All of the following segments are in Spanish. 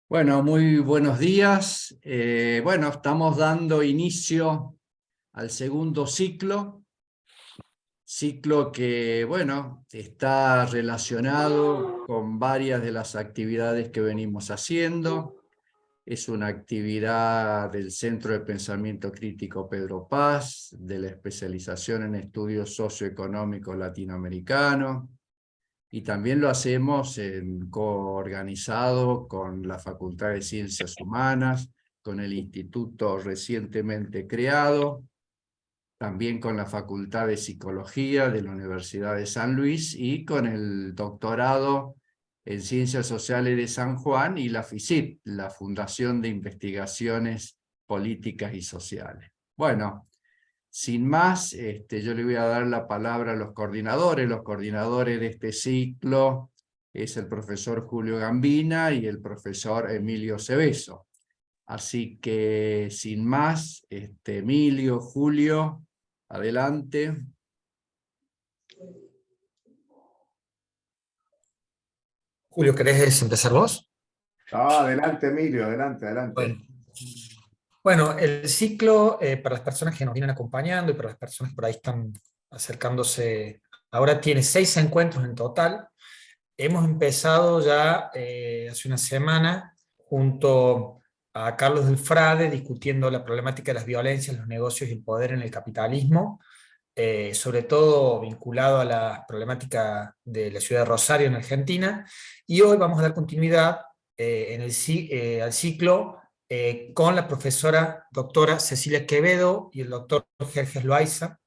Bueno, muy buenos días. Bueno, estamos dando inicio al segundo ciclo que, bueno, está relacionado con varias de las actividades que venimos haciendo. Es una actividad del Centro de Pensamiento Crítico Pedro Paz, de la especialización en estudios socioeconómicos latinoamericanos, y también lo hacemos coorganizado con la Facultad de Ciencias Humanas, con el instituto recientemente creado, también con la Facultad de Psicología de la Universidad de San Luis y con el doctorado en Ciencias Sociales de San Juan y la FICIP, la Fundación de Investigaciones Políticas y Sociales. Bueno, sin más, yo le voy a dar la palabra a los coordinadores. Los coordinadores de este ciclo es el profesor Julio Gambina y el profesor Emilio Cebeso. Así que, sin más, Emilio, Julio, adelante. Julio, ¿querés empezar vos? Adelante, Emilio, adelante, adelante. Bueno, el ciclo, para las personas que nos vienen acompañando y para las personas que por ahí están acercándose, ahora tiene 6 encuentros en total. Hemos empezado ya hace una semana junto a Carlos del Frade discutiendo la problemática de las violencias, los negocios y el poder en el capitalismo, sobre todo vinculado a la problemática de la ciudad de Rosario en Argentina. Y hoy vamos a dar continuidad al ciclo con la profesora doctora Cecilia Quevedo y el doctor Jerjes Loaiza,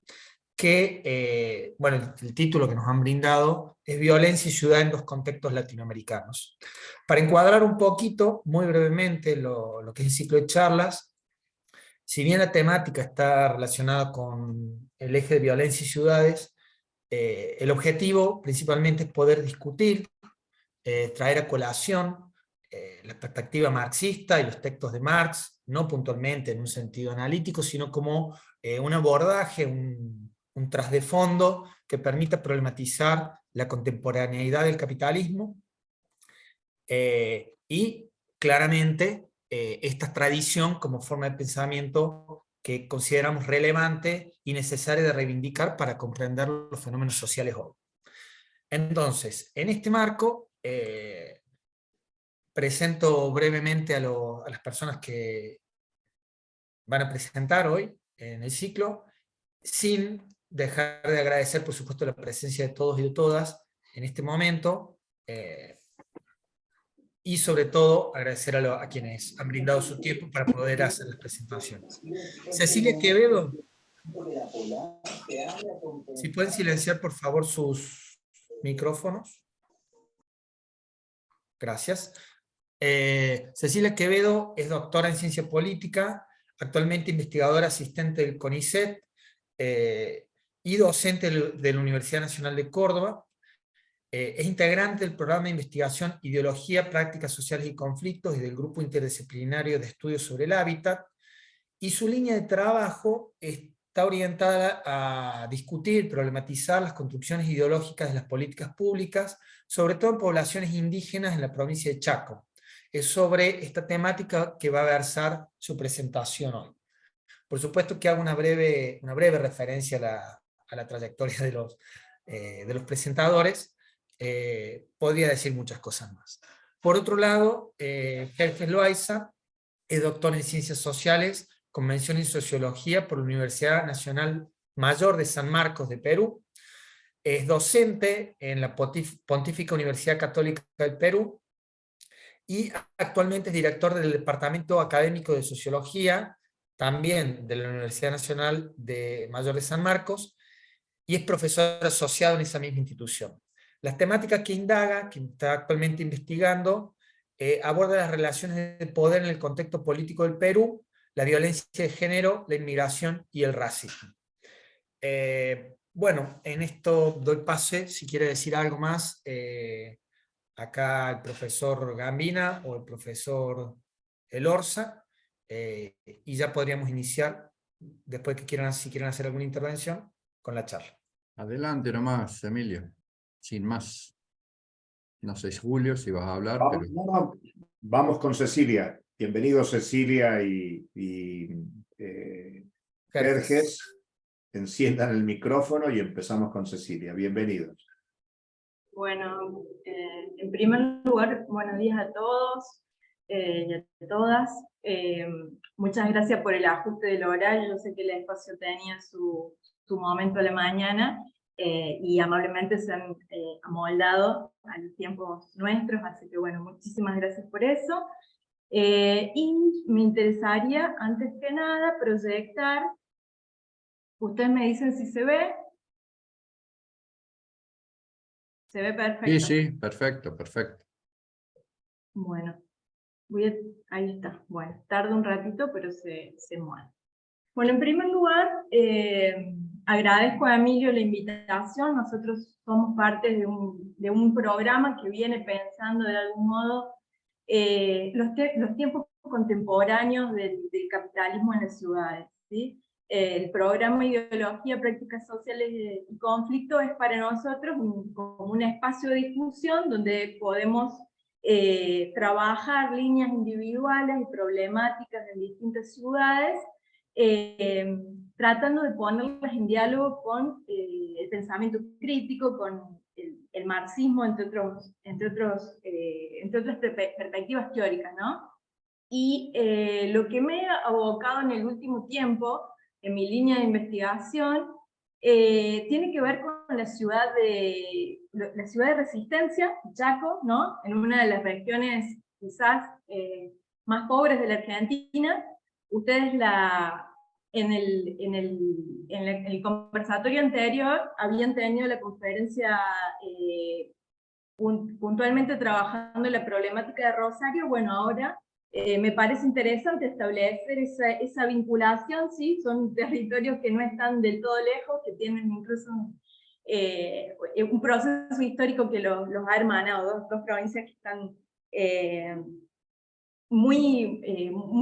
que, bueno, el título que nos han brindado es Violencia y Ciudad en los Contextos Latinoamericanos. Para encuadrar un poquito, muy brevemente, lo que es el ciclo de charlas, si bien la temática está relacionada con el eje de violencia y ciudades, el objetivo principalmente es poder discutir, traer a colación la perspectiva marxista y los textos de Marx, no puntualmente en un sentido analítico, sino como un abordaje, un trasfondo que permita problematizar la contemporaneidad del capitalismo y claramente esta tradición como forma de pensamiento que consideramos relevante y necesaria de reivindicar para comprender los fenómenos sociales hoy. Entonces, en este marco, presento brevemente a las personas que van a presentar hoy en el ciclo, sin dejar de agradecer, por supuesto, la presencia de todos y de todas en este momento, y sobre todo agradecer a quienes han brindado su tiempo para poder hacer las presentaciones. Cecilia Quevedo, si pueden silenciar por favor sus micrófonos. Gracias. Cecilia Quevedo es doctora en ciencia política, actualmente investigadora asistente del CONICET y docente de la Universidad Nacional de Córdoba. Es integrante del programa de investigación Ideología, Prácticas Sociales y Conflictos y del Grupo Interdisciplinario de Estudios sobre el Hábitat, y su línea de trabajo está orientada a discutir, problematizar las construcciones ideológicas de las políticas públicas, sobre todo en poblaciones indígenas en la provincia de Chaco. Es sobre esta temática que va a versar su presentación hoy. Por supuesto que hago una breve referencia a la trayectoria de los presentadores. Podría decir muchas cosas más. Por otro lado, Jerjes Loaiza es doctor en Ciencias Sociales, con mención en Sociología por la Universidad Nacional Mayor de San Marcos de Perú. Es docente en la Pontífica Universidad Católica del Perú y actualmente es director del Departamento Académico de Sociología, también de la Universidad Nacional Mayor de San Marcos, y es profesor asociado en esa misma institución. Las temáticas que indaga, que está actualmente investigando, aborda las relaciones de poder en el contexto político del Perú, la violencia de género, la inmigración y el racismo. Bueno, en esto doy pase, si quiere decir algo más, acá el profesor Gambina o el profesor Elorza, y ya podríamos iniciar, después que si quieren hacer alguna intervención, con la charla. Adelante nomás, Emilio, sin más. No sé, Julio, si vas a hablar, pero... No, Vamos con Cecilia. Bienvenido Cecilia y Jerjes. Enciendan el micrófono y empezamos con Cecilia. Bienvenidos. Bueno, en primer lugar, buenos días a todos y a todas. Muchas gracias por el ajuste del horario. Yo sé que el espacio tenía su momento a la mañana y amablemente se han amoldado a los tiempos nuestros, así que bueno, muchísimas gracias por eso. Y me interesaría, antes que nada, proyectar. Ustedes me dicen si se ve. ¿Se ve perfecto? Sí, sí, perfecto, perfecto. Bueno, ahí está. Bueno, tarda un ratito, pero se mueve. Bueno, en primer lugar, agradezco a Emilio la invitación. Nosotros somos parte de un programa que viene pensando de algún modo los tiempos contemporáneos del capitalismo en las ciudades, ¿sí? El programa Ideología, Prácticas Sociales y Conflicto es para nosotros como un espacio de discusión donde podemos trabajar líneas individuales y problemáticas en distintas ciudades, tratando de ponerlas en diálogo con el pensamiento crítico, con el marxismo, entre otras perspectivas teóricas, ¿no? Y lo que me he abocado en el último tiempo, en mi línea de investigación, tiene que ver con la ciudad de Resistencia, Chaco, ¿no? En una de las regiones quizás más pobres de la Argentina. Ustedes en el conversatorio anterior habían tenido la conferencia puntualmente trabajando en la problemática de Rosario. Bueno, ahora me parece interesante establecer esa vinculación, ¿sí? Son territorios que no están del todo lejos, que tienen incluso un proceso histórico que los ha hermanado, dos provincias que están muy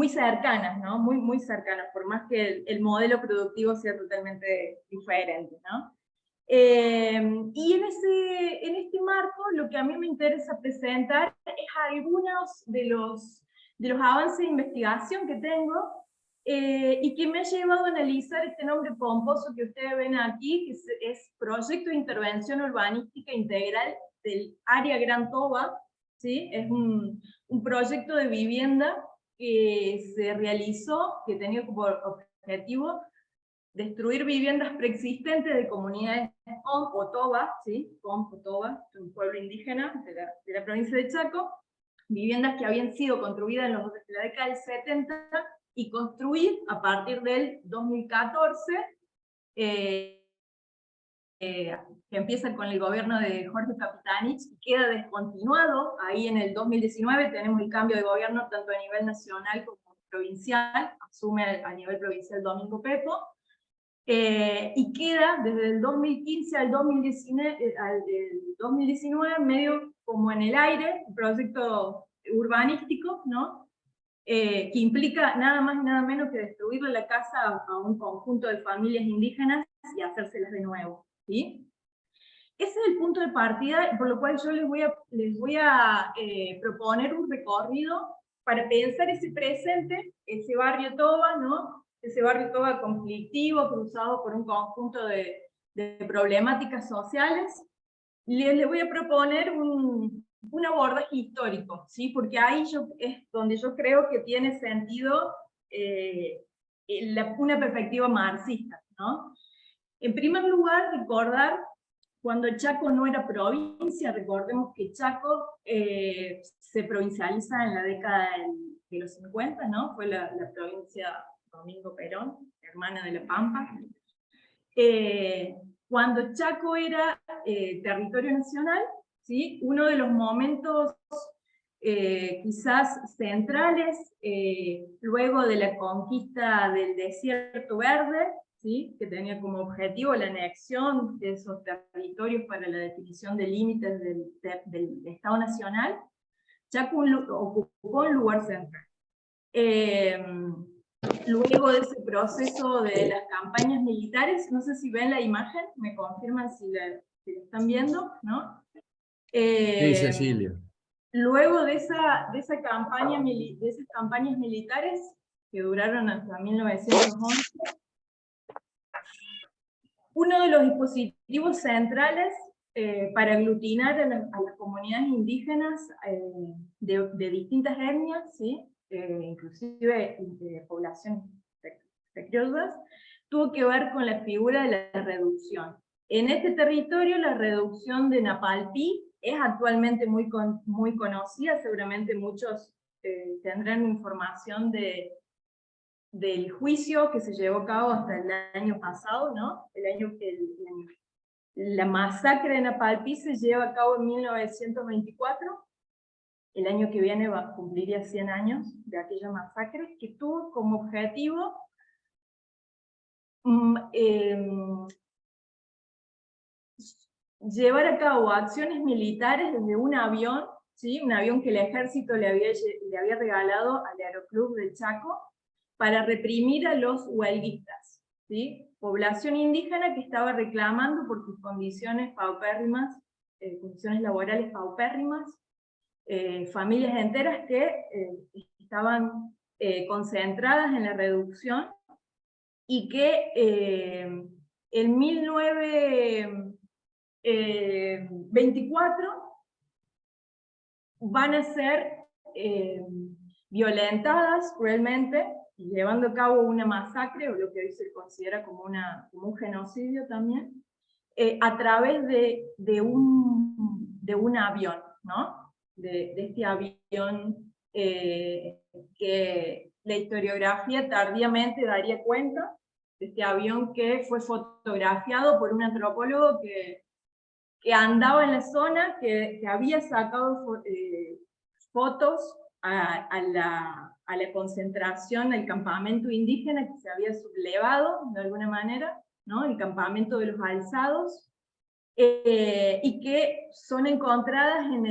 cercanas, ¿no? Muy cercanas, por más que el modelo productivo sea totalmente diferente, ¿no? Y en este marco, lo que a mí me interesa presentar es algunos de los avances de investigación que tengo y que me ha llevado a analizar este nombre pomposo que ustedes ven aquí, que es Proyecto de Intervención Urbanística Integral del Área Gran Toba, ¿sí? Es un proyecto de vivienda que se realizó, que tenía como objetivo destruir viviendas preexistentes de comunidades Comp o Toba, ¿sí? Comp o Toba, un pueblo indígena de la provincia de Chaco, viviendas que habían sido construidas en la década del 70 y construir a partir del 2014, que empieza con el gobierno de Jorge Capitanich y queda descontinuado. Ahí en el 2019 tenemos el cambio de gobierno tanto a nivel nacional como provincial, asume a nivel provincial Domingo Pepo, y queda desde el 2015 al 2019 medio como en el aire, un proyecto urbanístico, ¿no? Que implica nada más y nada menos que destruirle la casa a un conjunto de familias indígenas y hacérselas de nuevo, ¿sí? Ese es el punto de partida, por lo cual yo les voy a proponer un recorrido para pensar ese presente, ese barrio Toba, ¿no? Ese barrio Toba conflictivo, cruzado por un conjunto de problemáticas sociales. Les voy a proponer un abordaje histórico, ¿sí? Porque ahí es donde yo creo que tiene sentido una perspectiva marxista, ¿no? En primer lugar, recordar cuando Chaco no era provincia. Recordemos que Chaco se provincializa en la década de los 50, ¿no? Fue la provincia Domingo Perón, hermana de La Pampa. Cuando Chaco era territorio nacional, ¿sí? Uno de los momentos quizás centrales, luego de la conquista del Desierto Verde, ¿sí? Que tenía como objetivo la anexión de esos territorios para la definición de límites del Estado Nacional, Chaco ocupó un lugar central. Luego de ese proceso de las campañas militares, no sé si ven la imagen, me confirman si la están viendo, ¿no? Sí, Cecilia. luego de esas campañas militares que duraron hasta 1911, uno de los dispositivos centrales para aglutinar a las comunidades indígenas de distintas etnias, ¿sí? Inclusive poblaciones criolldas, tuvo que ver con la figura de la reducción. En este territorio la reducción de Napalpí es actualmente muy conocida, seguramente muchos tendrán información del juicio que se llevó a cabo hasta el año pasado, ¿no? La masacre de Napalpí se lleva a cabo en 1924, el año que viene cumpliría 100 años de aquella masacre, que tuvo como objetivo llevar a cabo acciones militares desde un avión, ¿sí? Un avión que el ejército le había regalado al Aeroclub del Chaco, para reprimir a los huelguistas, ¿sí? Población indígena que estaba reclamando por sus condiciones paupérrimas, condiciones laborales paupérrimas, familias enteras que estaban concentradas en la reducción, y que en 1924 van a ser violentadas cruelmente, llevando a cabo una masacre, o lo que hoy se considera como un genocidio también, a través de un avión, ¿no? De este avión que la historiografía tardíamente daría cuenta, de este avión que fue fotografiado por un antropólogo que andaba en la zona, que había sacado fotos a la concentración, al campamento indígena que se había sublevado de alguna manera, ¿no? El campamento de los alzados, y que son encontradas en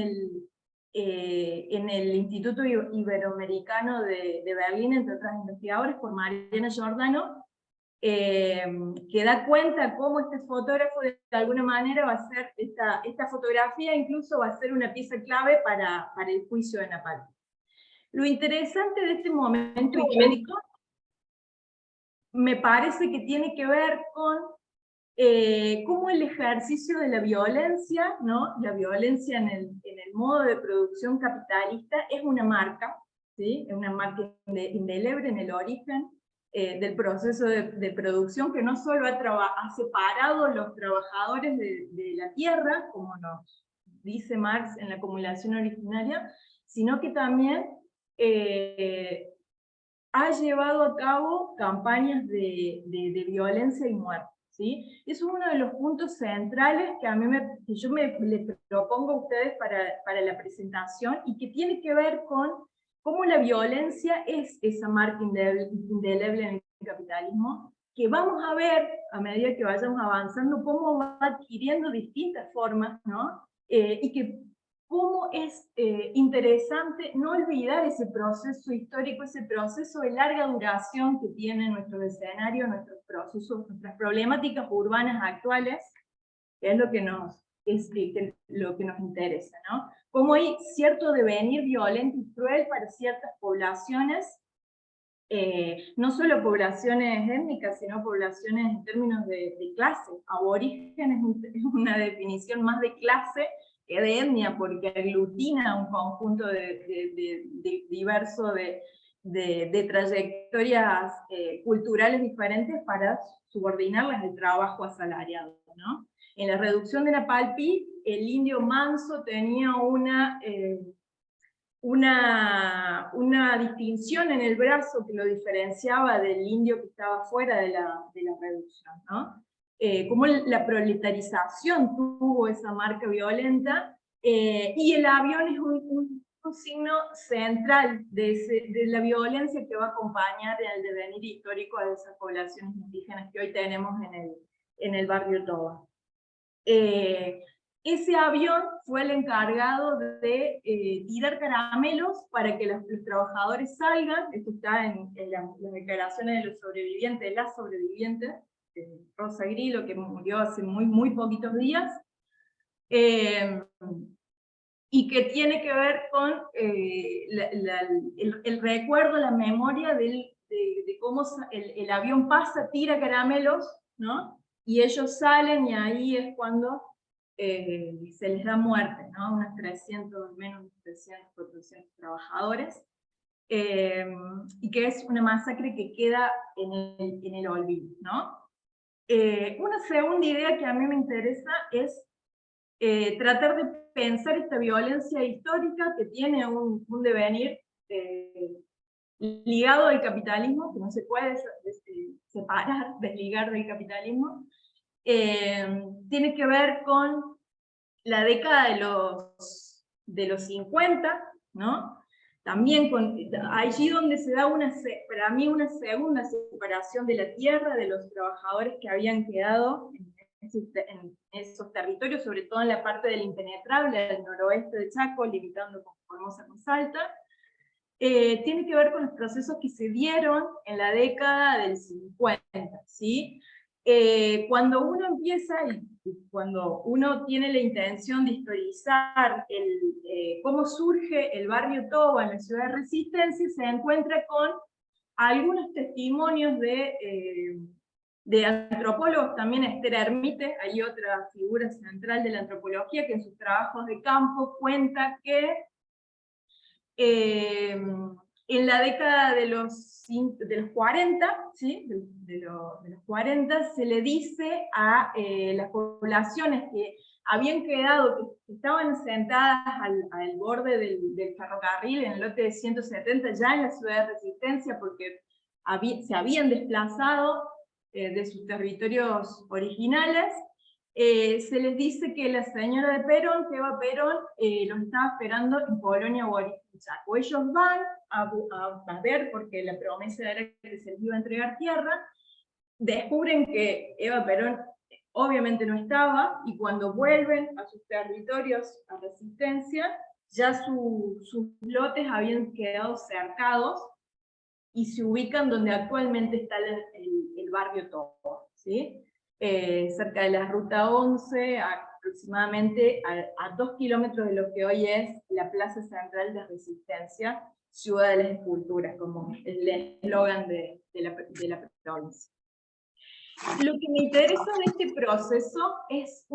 el Instituto Iberoamericano de Berlín, entre otras investigadores, por Mariana Giordano, que da cuenta cómo este fotógrafo de alguna manera va a ser, esta fotografía incluso va a ser una pieza clave para el juicio de Napalpí. Lo interesante de este momento histórico me parece que tiene que ver con cómo el ejercicio de la violencia, ¿no? La violencia en el modo de producción capitalista es una marca, ¿sí? Es una marca indeleble en el origen del proceso de producción, que no solo ha separado a los trabajadores de la tierra, como nos dice Marx en la acumulación originaria, sino que también ha llevado a cabo campañas de violencia y muerte, ¿sí? Es uno de los puntos centrales que yo les propongo a ustedes para la presentación, y que tiene que ver con cómo la violencia es esa marca indeleble en el capitalismo, que vamos a ver a medida que vayamos avanzando cómo va adquiriendo distintas formas, ¿no? Y que cómo es interesante no olvidar ese proceso histórico, ese proceso de larga duración que tiene nuestro escenario, nuestros procesos, nuestras problemáticas urbanas actuales, que es lo que nos interesa, ¿no? Cómo hay cierto devenir violento y cruel para ciertas poblaciones, no solo poblaciones étnicas, sino poblaciones en términos de clase. Aborigen es una definición más de clase que de etnia, porque aglutina un conjunto diverso de trayectorias culturales diferentes para subordinarlas al trabajo asalariado, ¿no? En la reducción de Napalpí, el indio manso tenía una distinción en el brazo que lo diferenciaba del indio que estaba fuera de la reducción, ¿no? Cómo la proletarización tuvo esa marca violenta, y el avión es un signo central de la violencia que va a acompañar el devenir histórico de esas poblaciones indígenas que hoy tenemos en el barrio Toba. Ese avión fue el encargado de tirar caramelos para que los trabajadores salgan. Esto está en las declaraciones de los sobrevivientes, de las sobrevivientes, Rosa Grillo, que murió hace muy poquitos días. y que tiene que ver con el recuerdo, la memoria de cómo el avión pasa, tira caramelos, ¿no? Y ellos salen y ahí es cuando se les da muerte, ¿no? Unos 300, menos de 300, 400 trabajadores, y que es una masacre que queda en el olvido, ¿no? Una segunda idea que a mí me interesa es tratar de pensar esta violencia histórica que tiene un devenir ligado al capitalismo, que no se puede separar, desligar del capitalismo. Tiene que ver con la década de los 50, ¿no? También allí donde se da para mí una segunda separación de la tierra, de los trabajadores que habían quedado en esos territorios, sobre todo en la parte del impenetrable, del noroeste de Chaco, limitando con Formosa con Salta. Tiene que ver con los procesos que se dieron en la década del 50, ¿sí? Cuando uno empieza, y cuando uno tiene la intención de historizar cómo surge el barrio Toba en la ciudad de Resistencia, se encuentra con algunos testimonios de antropólogos, también Esther Hermite, hay otra figura central de la antropología que en sus trabajos de campo cuenta que en la década de los 40, ¿sí? de los 40, se le dice a las poblaciones que habían quedado, que estaban sentadas al borde del ferrocarril, en el lote de 170, ya en la ciudad de Resistencia, porque se habían desplazado de sus territorios originales, se les dice que la señora de Perón, que Eva Perón, los estaba esperando en Polonia o Chaco. Ellos van a ver, porque la promesa era que se les iba a entregar tierra, descubren que Eva Perón obviamente no estaba, y cuando vuelven a sus territorios a Resistencia, ya sus lotes habían quedado cercados, y se ubican donde actualmente está el barrio Toba, ¿sí? Cerca de la ruta 11, aproximadamente a 2 kilómetros de lo que hoy es la Plaza Central de Resistencia, Ciudad de las Esculturas, como el eslogan de la provincia. Lo que me interesa de este proceso es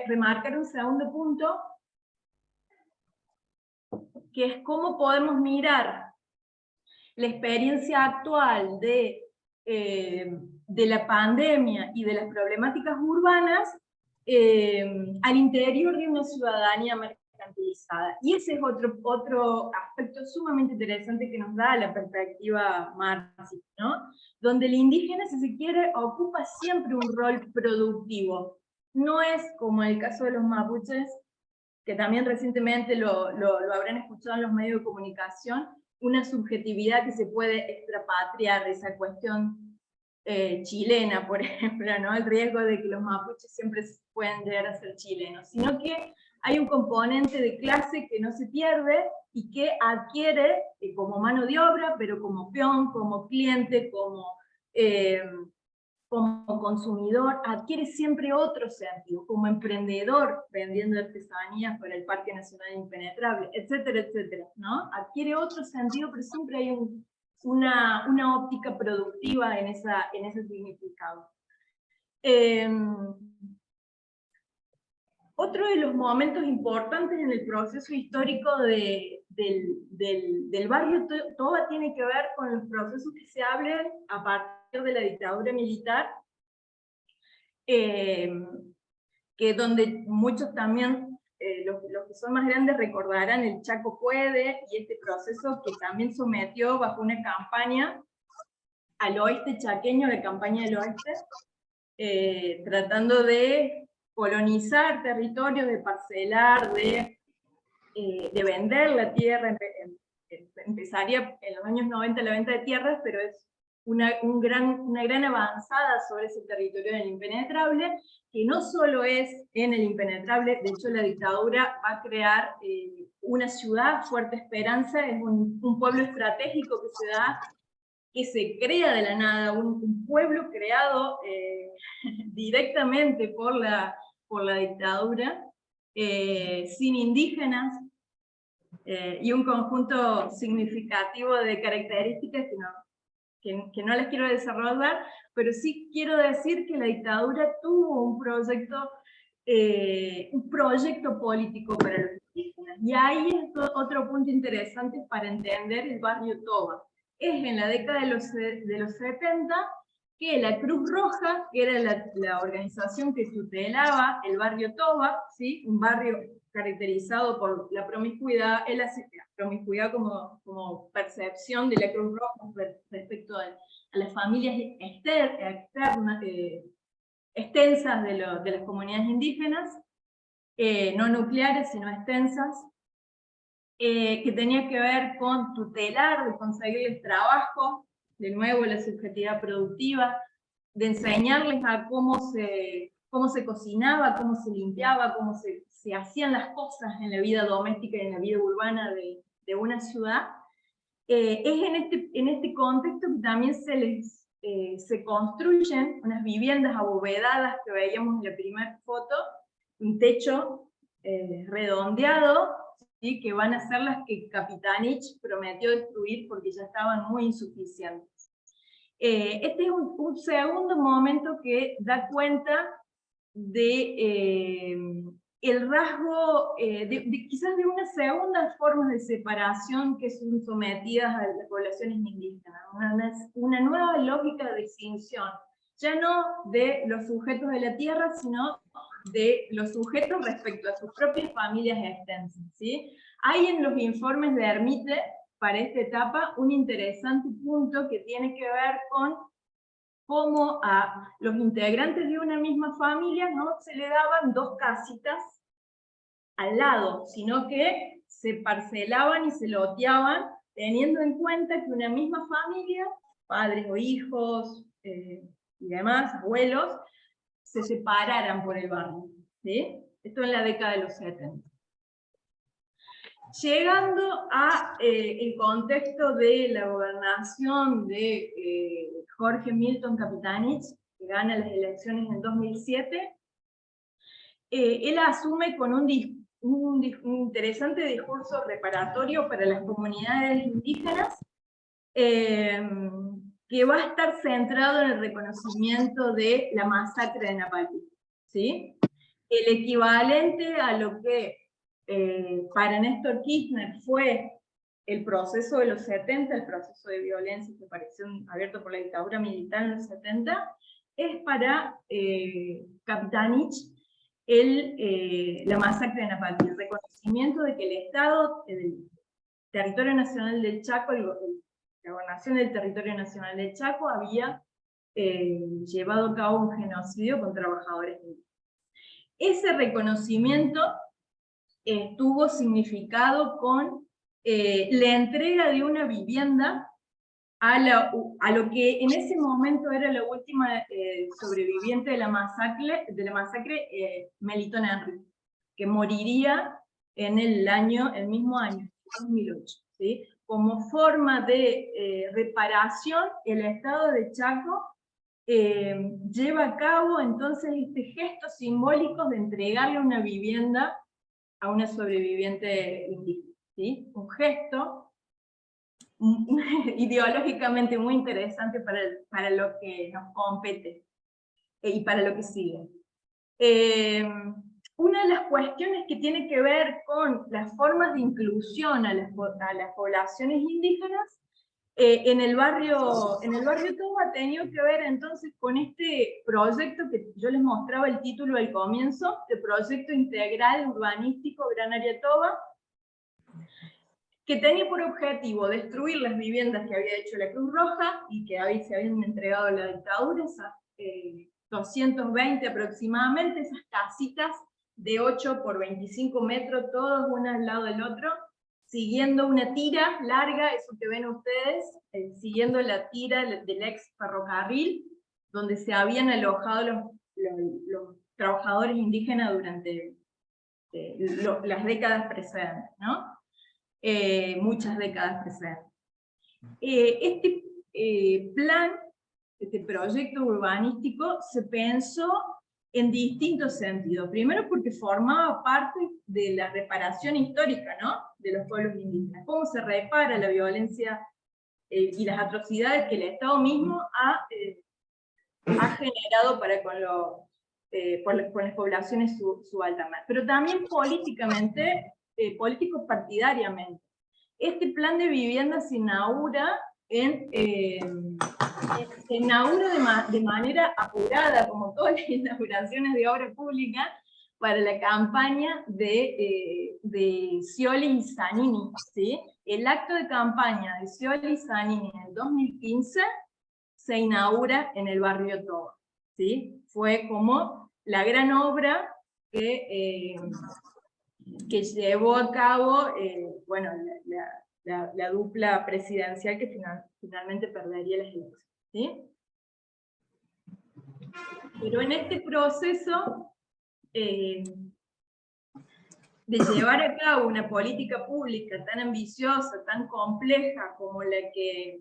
remarcar un segundo punto, que es cómo podemos mirar la experiencia actual de la pandemia y de las problemáticas urbanas al interior de una ciudadanía mercantilizada. Y ese es otro aspecto sumamente interesante que nos da la perspectiva marxista, ¿no? Donde el indígena, si se quiere, ocupa siempre un rol productivo. No es como el caso de los mapuches, que también recientemente lo habrán escuchado en los medios de comunicación, una subjetividad que se puede extrapatriar de esa cuestión chilena, por ejemplo, ¿no? El riesgo de que los mapuches siempre pueden llegar a ser chilenos, sino que hay un componente de clase que no se pierde y que adquiere como mano de obra, pero como peón, como cliente, como consumidor, adquiere siempre otro sentido, como emprendedor vendiendo artesanías para el Parque Nacional Impenetrable, etcétera, etcétera, ¿no? Adquiere otro sentido, pero siempre hay una óptica productiva en ese significado. Otro de los momentos importantes en el proceso histórico del barrio Toba tiene que ver con los procesos que se abren a partir de la dictadura militar, que donde muchos también, los que son más grandes recordarán el Chaco Puede, y este proceso que también sometió bajo una campaña al oeste chaqueño, la campaña del oeste, tratando de colonizar territorios, de parcelar, de vender la tierra. Empezaría en los años 90 la venta de tierras, pero es una gran avanzada sobre ese territorio del impenetrable, que no solo es en el impenetrable, de hecho la dictadura va a crear una ciudad, Fuerte Esperanza, es un pueblo estratégico que se crea de la nada, un pueblo creado directamente por la dictadura, sin indígenas, y un conjunto significativo de características que no les quiero desarrollar, pero sí quiero decir que la dictadura tuvo un proyecto político para los indígenas. Y ahí es otro punto interesante para entender el barrio Toba. Es en la década de los 70 que la Cruz Roja, que era la organización que tutelaba el barrio Toba, ¿sí? Un barrio caracterizado por la promiscuidad, como percepción de la Cruz Roja respecto a las familias extensas de las comunidades indígenas, no nucleares, sino extensas, que tenía que ver con tutelar, de conseguirles trabajo, de nuevo la subjetividad productiva, de enseñarles a cómo se cocinaba, cómo se limpiaba, cómo se hacían las cosas en la vida doméstica y en la vida urbana de una ciudad. Es en este contexto que también se construyen unas viviendas abovedadas que veíamos en la primera foto, un techo redondeado, ¿sí? Que van a ser las que Capitanich prometió destruir porque ya estaban muy insuficientes. Este es un segundo momento que da cuenta de el rasgo, quizás de unas segundas formas de separación que son sometidas a las poblaciones indígenas, una nueva lógica de distinción, ya no de los sujetos de la tierra, sino de los sujetos respecto a sus propias familias extensas, ¿sí? Hay en los informes de Hermite, para esta etapa, un interesante punto que tiene que ver con cómo a los integrantes de una misma familia no se le daban dos casitas al lado, sino que se parcelaban y se loteaban, teniendo en cuenta que una misma familia, padres o hijos y demás, abuelos, se separaran por el barrio, ¿sí? Esto en la década de los 70. Llegando a el contexto de la gobernación de Jorge Milton Capitanich, que gana las elecciones en 2007, él asume con un interesante discurso reparatorio para las comunidades indígenas, que va a estar centrado en el reconocimiento de la masacre de Napalí, ¿sí? El equivalente a lo que para Néstor Kirchner fue el proceso de los 70, el proceso de violencia que pareció abierto por la dictadura militar en los 70, es para Capitanich la masacre de Napalí, el reconocimiento de que el Estado, el territorio nacional del Chaco, la gobernación del territorio nacional del Chaco había llevado a cabo un genocidio con trabajadores indígenas. Ese reconocimiento estuvo significado con la entrega de una vivienda a lo que en ese momento era la última sobreviviente de la masacre, Melitón Henry, que moriría en el mismo año, 2008. ¿Sí? Como forma de reparación, el Estado de Chaco lleva a cabo entonces este gesto simbólico de entregarle una vivienda a una sobreviviente indígena, ¿sí? Un gesto ideológicamente muy interesante para lo que nos compete y para lo que sigue. Una de las cuestiones que tiene que ver con las formas de inclusión a las poblaciones indígenas en el barrio Toba ha tenido que ver entonces con este proyecto que yo les mostraba el título al comienzo, de Proyecto Integral Urbanístico Gran Área Toba, que tenía por objetivo destruir las viviendas que había hecho la Cruz Roja y que se habían entregado a la dictadura, esas 220 aproximadamente, esas casitas de 8 por 25 metros, todos uno al lado del otro, siguiendo una tira larga, eso que ven ustedes, siguiendo la tira del ex ferrocarril, donde se habían alojado los trabajadores indígenas durante las décadas precedentes, ¿no? Muchas décadas precedentes. Este plan, este proyecto urbanístico, se pensó en distintos sentidos. Primero porque formaba parte de la reparación histórica, ¿no? de los pueblos indígenas, cómo se repara la violencia y las atrocidades que el Estado mismo ha generado para con las poblaciones subalternas, pero también políticamente, político-partidariamente. Este plan de vivienda se inaugura de manera apurada, como todas las inauguraciones de obra pública, para la campaña de Scioli y Zanini, ¿sí? El acto de campaña de Scioli y Zanini en el 2015 se inaugura en el barrio Toba, ¿sí? Fue como la gran obra que llevó a cabo bueno, la dupla presidencial que finalmente perdería las elecciones, ¿sí? Pero en este proceso de llevar a cabo una política pública tan ambiciosa, tan compleja como la que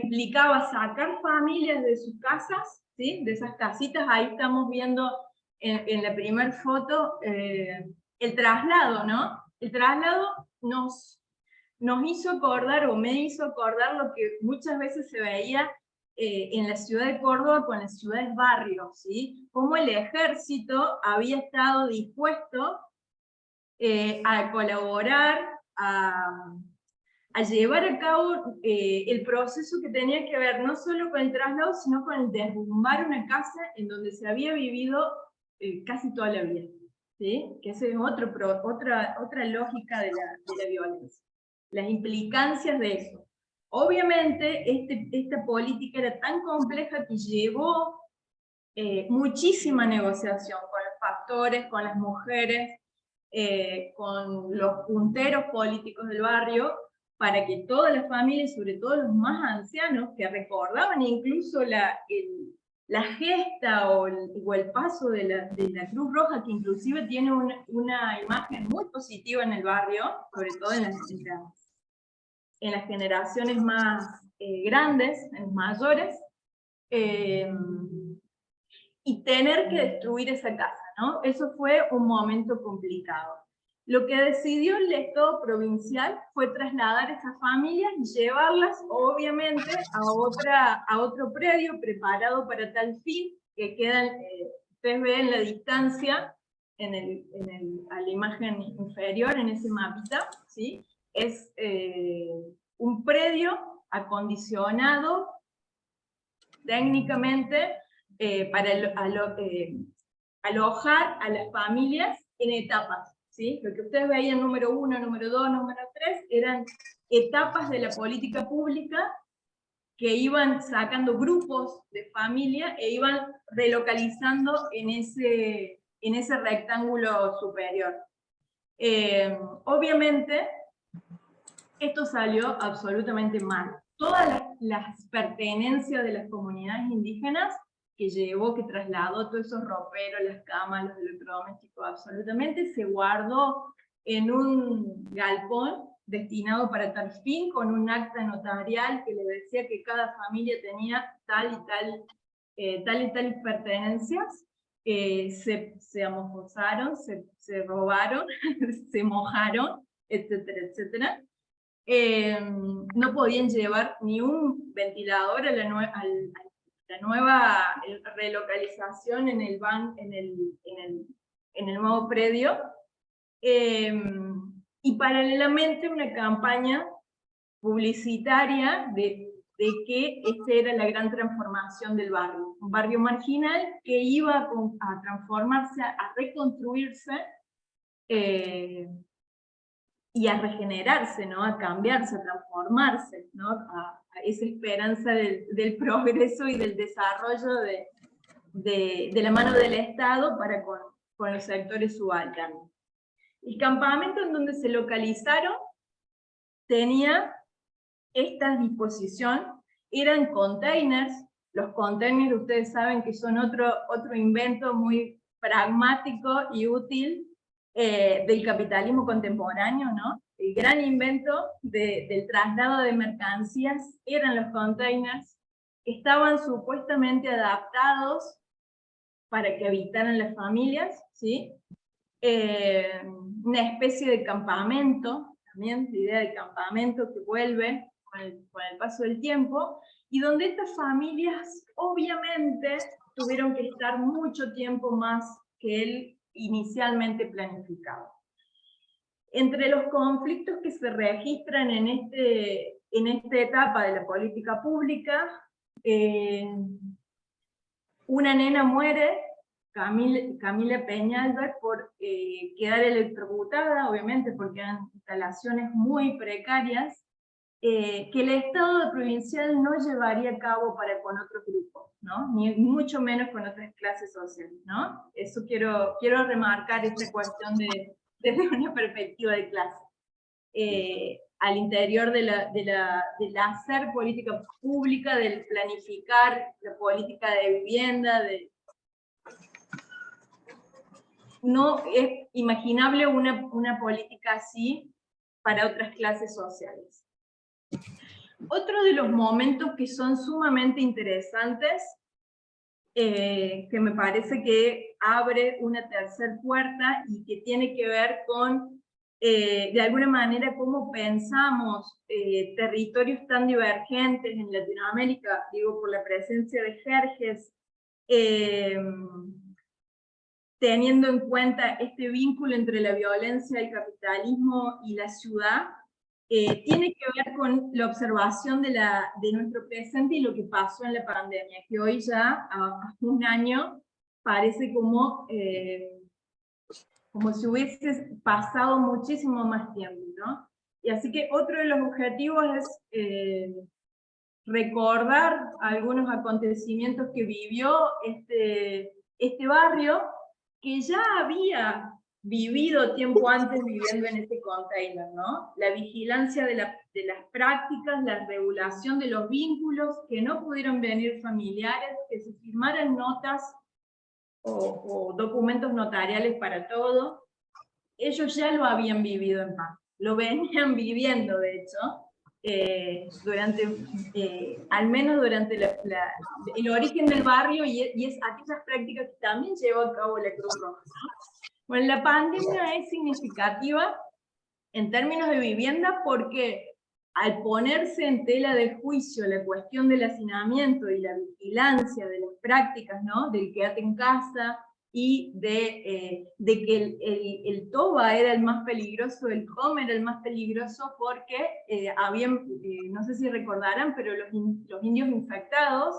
implicaba sacar familias de sus casas, ¿sí? De esas casitas, ahí estamos viendo en la primera foto el traslado, ¿no? El traslado nos hizo acordar, o me hizo acordar lo que muchas veces se veía en la ciudad de Córdoba con las ciudades barrios, ¿sí? Cómo el ejército había estado dispuesto a colaborar, a llevar a cabo el proceso que tenía que ver no solo con el traslado, sino con el derrumbar una casa en donde se había vivido casi toda la vida, ¿sí? Que esa es otra lógica de la violencia. Las implicancias de eso. Obviamente, esta política era tan compleja que llevó muchísima negociación con los factores, con las mujeres, con los punteros políticos del barrio, para que todas las familias, sobre todo los más ancianos, que recordaban incluso la gesta o el paso de la Cruz Roja, que inclusive tiene una imagen muy positiva en el barrio, sobre todo en las generaciones más grandes, en los mayores, y tener que destruir esa casa, ¿no? Eso fue un momento complicado. Lo que decidió el Estado provincial fue trasladar a esas familias y llevarlas, obviamente, a otro predio preparado para tal fin, que quedan, ustedes ven la distancia a la imagen inferior, en ese mapita, ¿sí? Es un predio acondicionado técnicamente para alojar a las familias en etapas, ¿sí? Lo que ustedes veían número 1, número 2, número 3, eran etapas de la política pública que iban sacando grupos de familia e iban relocalizando en ese rectángulo superior. Obviamente, esto salió absolutamente mal. Todas las pertenencias de las comunidades indígenas que trasladó todos esos roperos, las camas, los electrodomésticos, absolutamente, se guardó en un galpón destinado para tal fin, con un acta notarial que le decía que cada familia tenía tal y tal pertenencias. Se amorfosaron, se robaron, se mojaron, etcétera, etcétera. No podían llevar ni un ventilador a la nueva relocalización en el nuevo predio, y paralelamente una campaña publicitaria de que esta era la gran transformación del barrio, un barrio marginal que iba a transformarse, a reconstruirse, y a regenerarse, ¿no? A cambiarse, a transformarse, ¿no? A esa esperanza del progreso y del desarrollo de la mano del Estado para con los sectores subalternos. El campamento en donde se localizaron tenía esta disposición, eran containers. Los containers ustedes saben que son otro invento muy pragmático y útil del capitalismo contemporáneo, ¿no? El gran invento del traslado de mercancías eran los containers, que estaban supuestamente adaptados para que habitaran las familias, ¿sí? una especie de campamento, también la idea de campamento que vuelve con el paso del tiempo, y donde estas familias obviamente tuvieron que estar mucho tiempo más que él inicialmente planificado. Entre los conflictos que se registran en esta etapa de la política pública, una nena muere, Camila Peñalver, por quedar electrocutada, obviamente porque eran instalaciones muy precarias, que el Estado provincial no llevaría a cabo con otros grupos, ¿no? Ni mucho menos con otras clases sociales, ¿no? Eso quiero remarcar esta cuestión desde una perspectiva de clase. Al interior del hacer política pública, del planificar la política de vivienda, no es imaginable una política así para otras clases sociales. Otro de los momentos que son sumamente interesantes, que me parece que abre una tercera puerta y que tiene que ver con, de alguna manera, cómo pensamos territorios tan divergentes en Latinoamérica, digo, por la presencia de Jerjes, teniendo en cuenta este vínculo entre la violencia, el capitalismo y la ciudad, tiene que ver con la observación de nuestro presente y lo que pasó en la pandemia, que hoy ya, a un año, parece como si hubiese pasado muchísimo más tiempo, ¿no? Y así que otro de los objetivos es recordar algunos acontecimientos que vivió este barrio, que ya había vivido tiempo antes viviendo en este container, ¿no? La vigilancia de las prácticas, la regulación de los vínculos, que no pudieron venir familiares, que se firmaran notas o documentos notariales para todo. Ellos ya lo habían vivido en paz, lo venían viviendo, de hecho, al menos durante el origen del barrio, y es aquellas prácticas que también llevó a cabo la Cruz Roja, ¿no? Bueno, la pandemia es significativa en términos de vivienda porque al ponerse en tela de juicio la cuestión del hacinamiento y la vigilancia de las prácticas, ¿no? Del quédate en casa y de que el TOBA era el más peligroso, el COM era el más peligroso porque no sé si recordarán, pero los indios infectados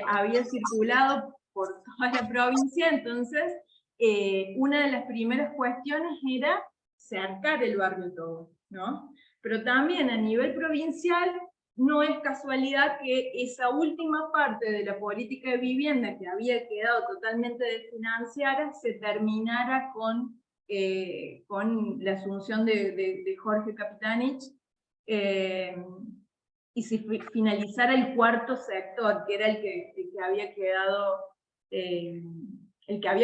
habían circulado por toda la provincia, entonces una de las primeras cuestiones era cercar el barrio todo, ¿no? Pero también a nivel provincial no es casualidad que esa última parte de la política de vivienda que había quedado totalmente desfinanciada se terminara con la asunción de Jorge Capitanich y se finalizara el cuarto sector, que era el que había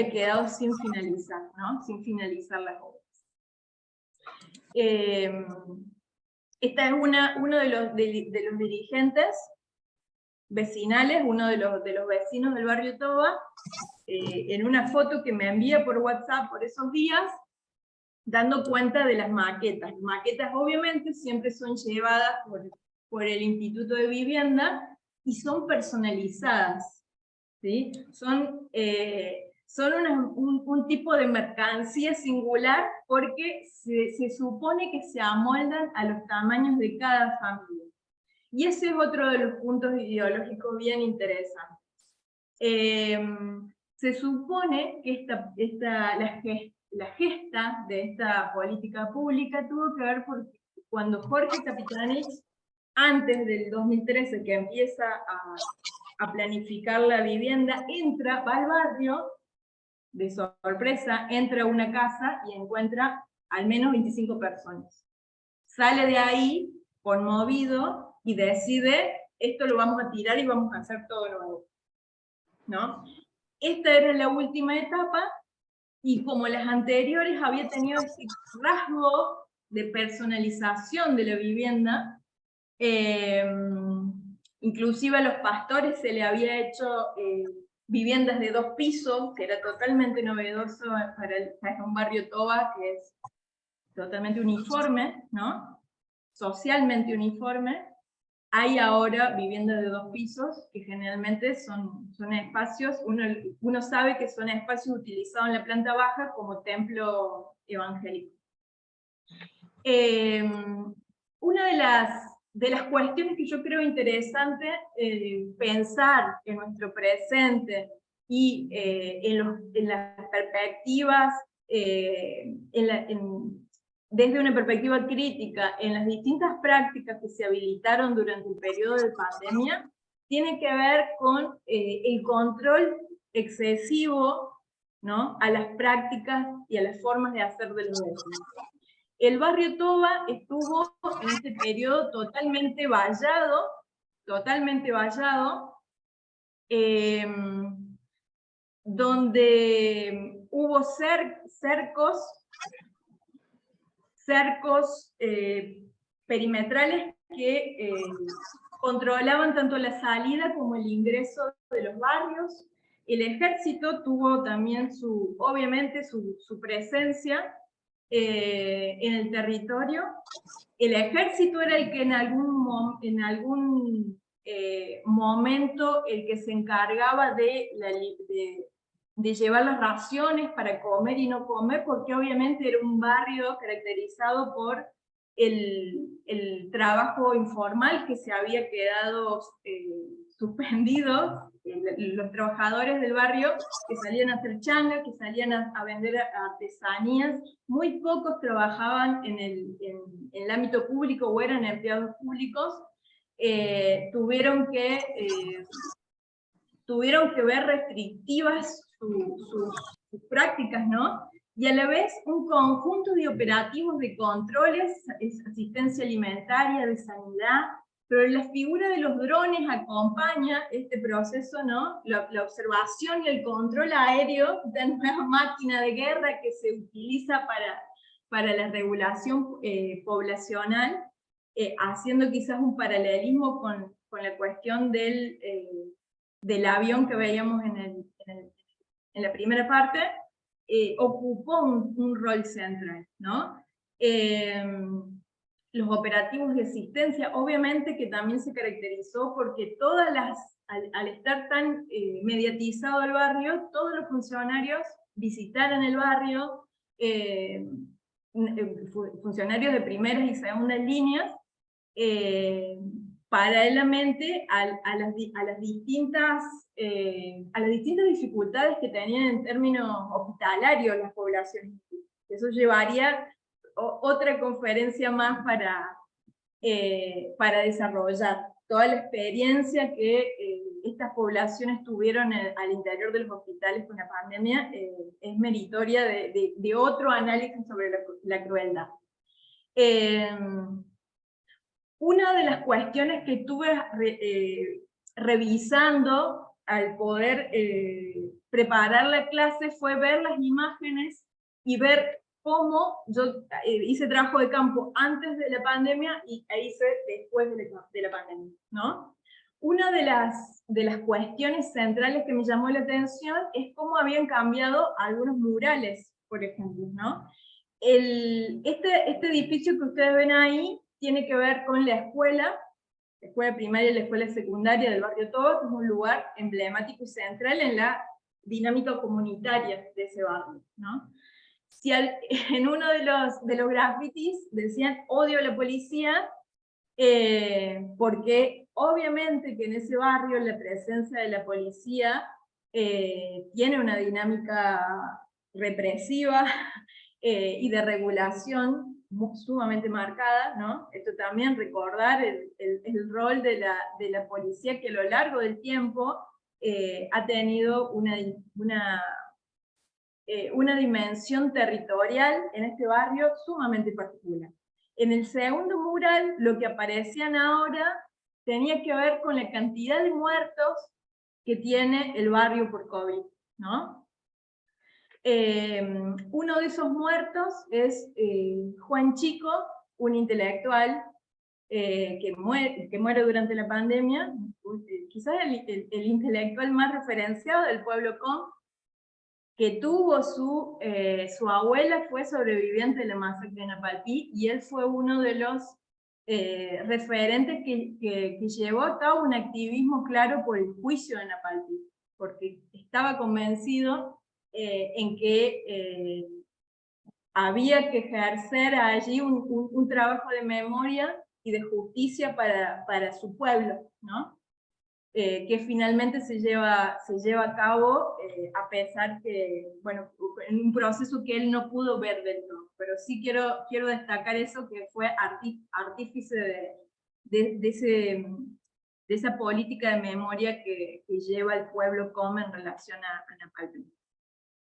quedado sin finalizar, ¿no? Sin finalizar las obras. Esta es uno de los dirigentes vecinales, uno de los vecinos del barrio Toba, en una foto que me envía por WhatsApp por esos días, dando cuenta de las maquetas. Las maquetas obviamente siempre son llevadas por el Instituto de Vivienda y son personalizadas, ¿sí? Son un tipo de mercancía singular porque se supone que se amoldan a los tamaños de cada familia. Y ese es otro de los puntos ideológicos bien interesantes. Se supone que la gesta de esta política pública tuvo que ver porque cuando Jorge Capitanich, antes del 2013, que empieza a planificar la vivienda, va al barrio, de sorpresa, entra a una casa y encuentra al menos 25 personas. Sale de ahí, conmovido, y decide, esto lo vamos a tirar y vamos a hacer todo nuevo, ¿no? Esta era la última etapa, y como las anteriores había tenido ese rasgo de personalización de la vivienda, inclusive a los pastores se le había hecho viviendas de 2 pisos, que era totalmente novedoso para un barrio Toba, que es totalmente uniforme, ¿no? Socialmente uniforme. Hay ahora viviendas de 2 pisos, que generalmente son espacios, uno sabe que son espacios utilizados en la planta baja como templo evangélico. Una de las cuestiones que yo creo interesante pensar en nuestro presente y en las perspectivas, desde una perspectiva crítica, en las distintas prácticas que se habilitaron durante el periodo de pandemia, tiene que ver con el control excesivo, ¿no?, a las prácticas y a las formas de hacer de los vecinos. El barrio Toba estuvo en este periodo totalmente vallado, donde hubo cercos perimetrales que controlaban tanto la salida como el ingreso de los barrios. El ejército tuvo también obviamente su presencia en el territorio. El ejército era el que en algún momento el que se encargaba de llevar las raciones para comer y no comer, porque obviamente era un barrio caracterizado por el trabajo informal que se había quedado suspendido. Los trabajadores del barrio que salían a hacer changa, que salían a vender artesanías, muy pocos trabajaban en el ámbito público o eran empleados públicos. Tuvieron que ver restrictivas sus prácticas, ¿no? Y a la vez un conjunto de operativos de controles, asistencia alimentaria, de sanidad, pero la figura de los drones acompaña este proceso, ¿no? La observación y el control aéreo de una máquina de guerra que se utiliza para la regulación poblacional, haciendo quizás un paralelismo con la cuestión del avión que veíamos en la primera parte. Ocupó un rol central, ¿no? Los operativos de asistencia, obviamente que también se caracterizó porque al estar tan mediatizado el barrio, todos los funcionarios visitaron el barrio, funcionarios de primeras y segundas líneas, paralelamente a las distintas dificultades que tenían en términos hospitalarios las poblaciones. Eso llevaría otra conferencia más para desarrollar toda la experiencia que estas poblaciones tuvieron al interior de los hospitales con la pandemia. Es meritoria de otro análisis sobre la crueldad. Una de las cuestiones que estuve revisando al poder preparar la clase fue ver las imágenes y ver cómo yo hice trabajo de campo antes de la pandemia y hice después de la pandemia, ¿no? Una de las cuestiones centrales que me llamó la atención es cómo habían cambiado algunos murales, por ejemplo, ¿no? Este edificio que ustedes ven ahí tiene que ver con la escuela primaria y la escuela secundaria del barrio Toba, que es un lugar emblemático y central en la dinámica comunitaria de ese barrio, ¿no? Si en uno de los grafitis decían odio a la policía, porque obviamente que en ese barrio la presencia de la policía tiene una dinámica represiva y de regulación sumamente marcada, ¿no? Esto también recordar el rol de la policía, que a lo largo del tiempo ha tenido una dimensión territorial en este barrio sumamente particular. En el segundo mural, lo que aparecían ahora tenía que ver con la cantidad de muertos que tiene el barrio por COVID, ¿no? Uno de esos muertos es Juan Chico, un intelectual que muere durante la pandemia. quizás el intelectual más referenciado del pueblo com, que tuvo su abuela fue sobreviviente de la masacre de Napalpí, y él fue uno de los referentes que llevó a cabo un activismo claro por el juicio de Napalpí, porque estaba convencido en que había que ejercer allí un trabajo de memoria y de justicia para su pueblo, ¿no? Que finalmente se lleva a cabo, a pesar que, bueno, en un proceso que él no pudo ver del todo. Pero sí quiero destacar eso, que fue artífice de esa política de memoria que lleva el pueblo com en relación a Napalpí.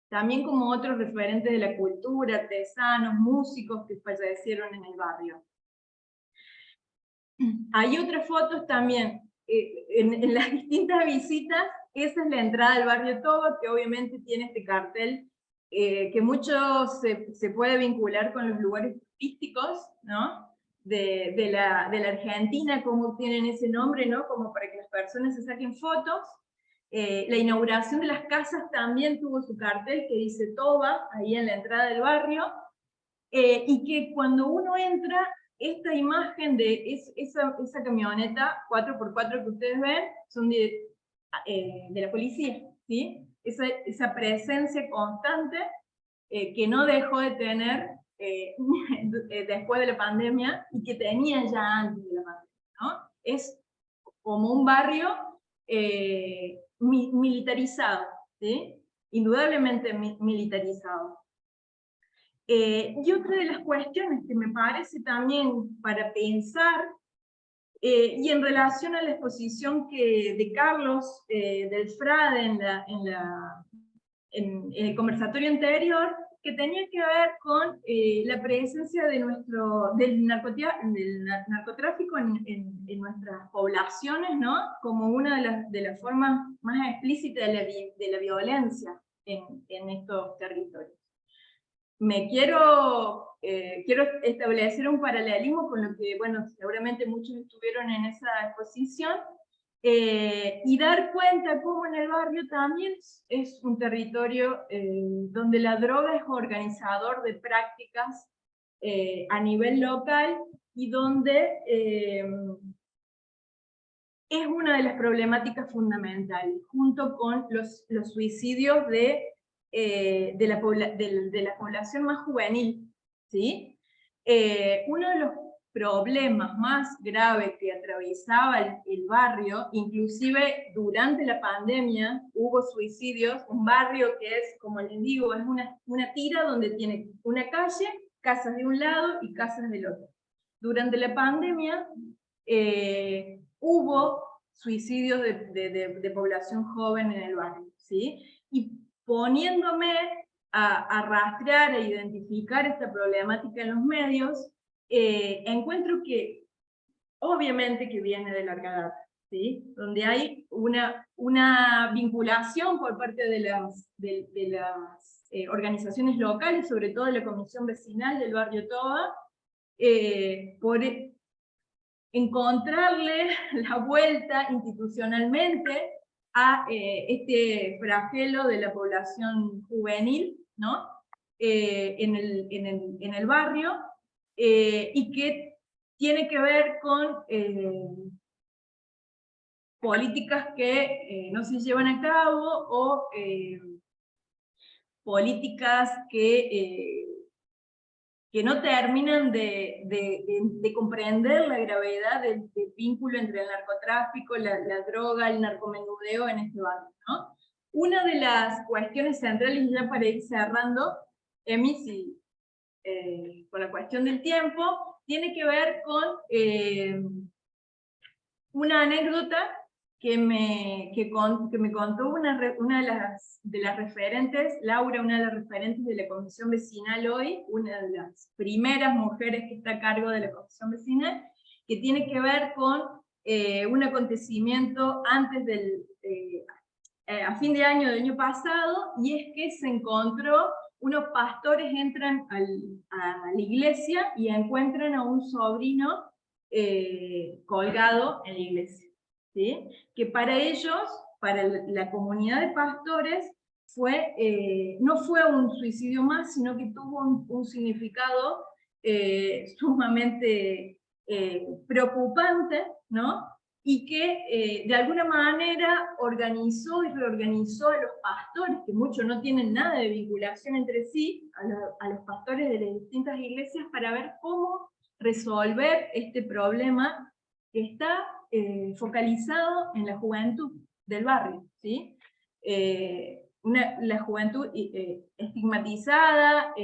También como otros referentes de la cultura, artesanos, músicos que fallecieron en el barrio. Hay otras fotos también, en las distintas visitas. Esa es la entrada del barrio Toba, que obviamente tiene este cartel, que mucho se puede vincular con los lugares turísticos, ¿no? de la Argentina, como tienen ese nombre, ¿no? Como para que las personas se saquen fotos. La inauguración de las casas también tuvo su cartel que dice Toba, ahí en la entrada del barrio, y que cuando uno entra, esta imagen de esa camioneta 4x4 que ustedes ven, son de la policía, ¿sí? Esa presencia constante que no dejó de tener después de la pandemia, y que tenía ya antes de la pandemia, ¿no? Es como un barrio militarizado, ¿sí? Indudablemente militarizado. Y otra de las cuestiones que me parece también para pensar, y en relación a la exposición de Carlos del Frade en el conversatorio anterior, que tenía que ver con la presencia del narcotráfico en nuestras poblaciones, ¿no? Como una de las formas más explícitas de la violencia en estos territorios. Quiero establecer un paralelismo con lo que, bueno, seguramente muchos estuvieron en esa exposición, y dar cuenta cómo en el barrio también es un territorio donde la droga es organizador de prácticas a nivel local, y donde es una de las problemáticas fundamentales, junto con los suicidios de la población más juvenil, ¿sí? Uno de los problemas más graves que atravesaba el barrio, inclusive durante la pandemia hubo suicidios, un barrio que es, como les digo, es una tira donde tiene una calle, casas de un lado y casas del otro. Durante la pandemia hubo suicidios de población joven en el barrio, ¿sí? Y poniéndome a rastrear e identificar esta problemática en los medios, encuentro que obviamente que viene de larga data, ¿sí? Donde hay una vinculación por parte de las organizaciones locales, sobre todo de la Comisión Vecinal del Barrio Toba, por encontrarle la vuelta institucionalmente a este flagelo de la población juvenil, ¿no? En el barrio, y que tiene que ver con políticas que no se llevan a cabo, o políticas que no terminan de comprender la gravedad del vínculo entre el narcotráfico, la droga, el narcomenudeo en este barrio, ¿no? Una de las cuestiones centrales, ya para ir cerrando, Emi, con la cuestión del tiempo, tiene que ver con una anécdota que me contó una de las referentes, Laura, una de las referentes de la Comisión Vecinal hoy, una de las primeras mujeres que está a cargo de la Comisión Vecinal, que tiene que ver con un acontecimiento a fin de año del año pasado, y es que se encontró, unos pastores entran a la iglesia y encuentran a un sobrino colgado en la iglesia. ¿sí? Que para ellos, para la comunidad de pastores, no fue un suicidio más, sino que tuvo un significado sumamente preocupante, ¿no? Y que de alguna manera organizó y reorganizó a los pastores, que muchos no tienen nada de vinculación entre sí, a los pastores de las distintas iglesias, para ver cómo resolver este problema que está focalizado en la juventud del barrio, ¿sí? La juventud estigmatizada,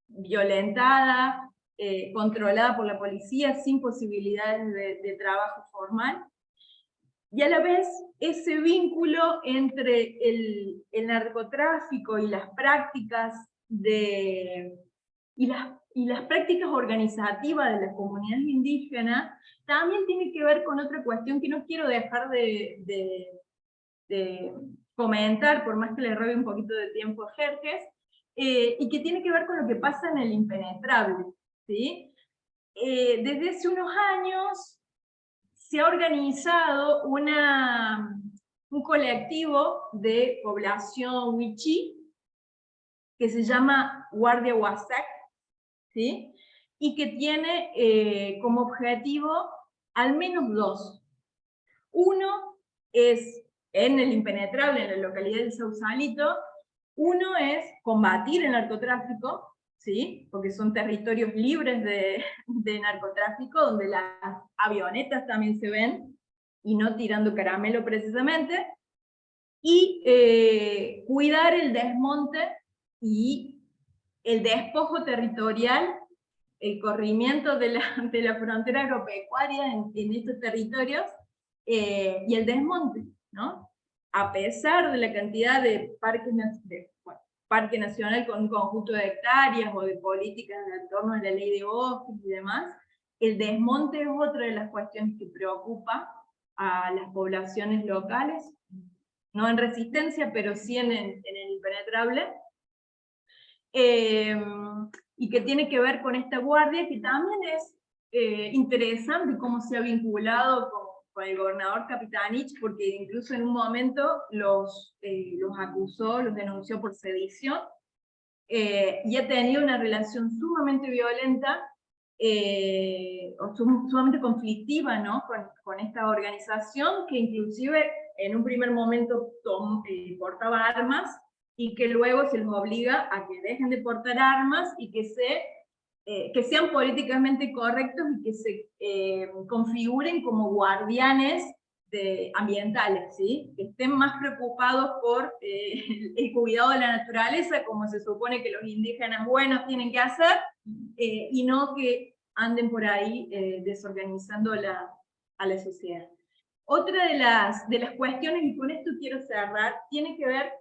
violentada, controlada por la policía, sin posibilidades de trabajo formal, y a la vez ese vínculo entre el narcotráfico y las prácticas y las prácticas organizativas de las comunidades indígenas también tiene que ver con otra cuestión que no quiero dejar de comentar, por más que le robe un poquito de tiempo a Jerjes, y que tiene que ver con lo que pasa en el impenetrable, ¿sí? Desde hace unos años se ha organizado un colectivo de población wichí que se llama Guardia Huasac, ¿sí? Y que tiene como objetivo al menos dos. Uno es, en el impenetrable, en la localidad de Sausalito, uno es combatir el narcotráfico, ¿sí? Porque son territorios libres de narcotráfico, donde las avionetas también se ven, y no tirando caramelo precisamente, y cuidar el desmonte y el despojo territorial, el corrimiento de la frontera agropecuaria en estos territorios, y el desmonte, ¿no? A pesar de la cantidad de parque nacional con un conjunto de hectáreas o de políticas en torno a la ley de bosques y demás, el desmonte es otra de las cuestiones que preocupa a las poblaciones locales, no en resistencia, pero sí en el impenetrable, y que tiene que ver con esta guardia, que también es interesante cómo se ha vinculado con el gobernador Capitanich, porque incluso en un momento los acusó, los denunció por sedición, y ha tenido una relación sumamente violenta, sumamente conflictiva, ¿no? con esta organización, que inclusive en un primer momento portaba armas, y que luego se los obliga a que dejen de portar armas y que sean políticamente correctos y que se configuren como guardianes ambientales, ¿sí? Que estén más preocupados por el cuidado de la naturaleza, como se supone que los indígenas buenos tienen que hacer, y no que anden por ahí desorganizando a la sociedad. Otra de las cuestiones, y con esto quiero cerrar, tiene que ver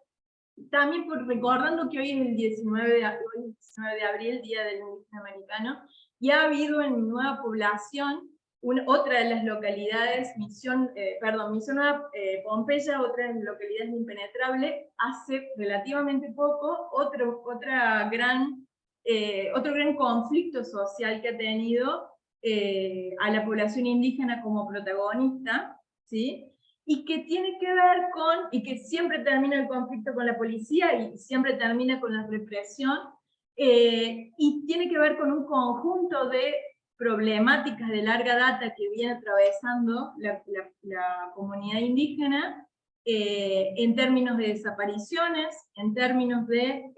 también recordando que hoy es el 19 de abril, Día del Indígena Americano, y ha habido en Nueva Población, otra de las localidades, Misión Nueva Pompeya, otra de las localidades impenetrables, hace relativamente poco, otro gran conflicto social que ha tenido a la población indígena como protagonista, ¿sí? Y que tiene que ver y que siempre termina el conflicto con la policía y siempre termina con la represión, y tiene que ver con un conjunto de problemáticas de larga data que viene atravesando la comunidad indígena, en términos de desapariciones, en términos de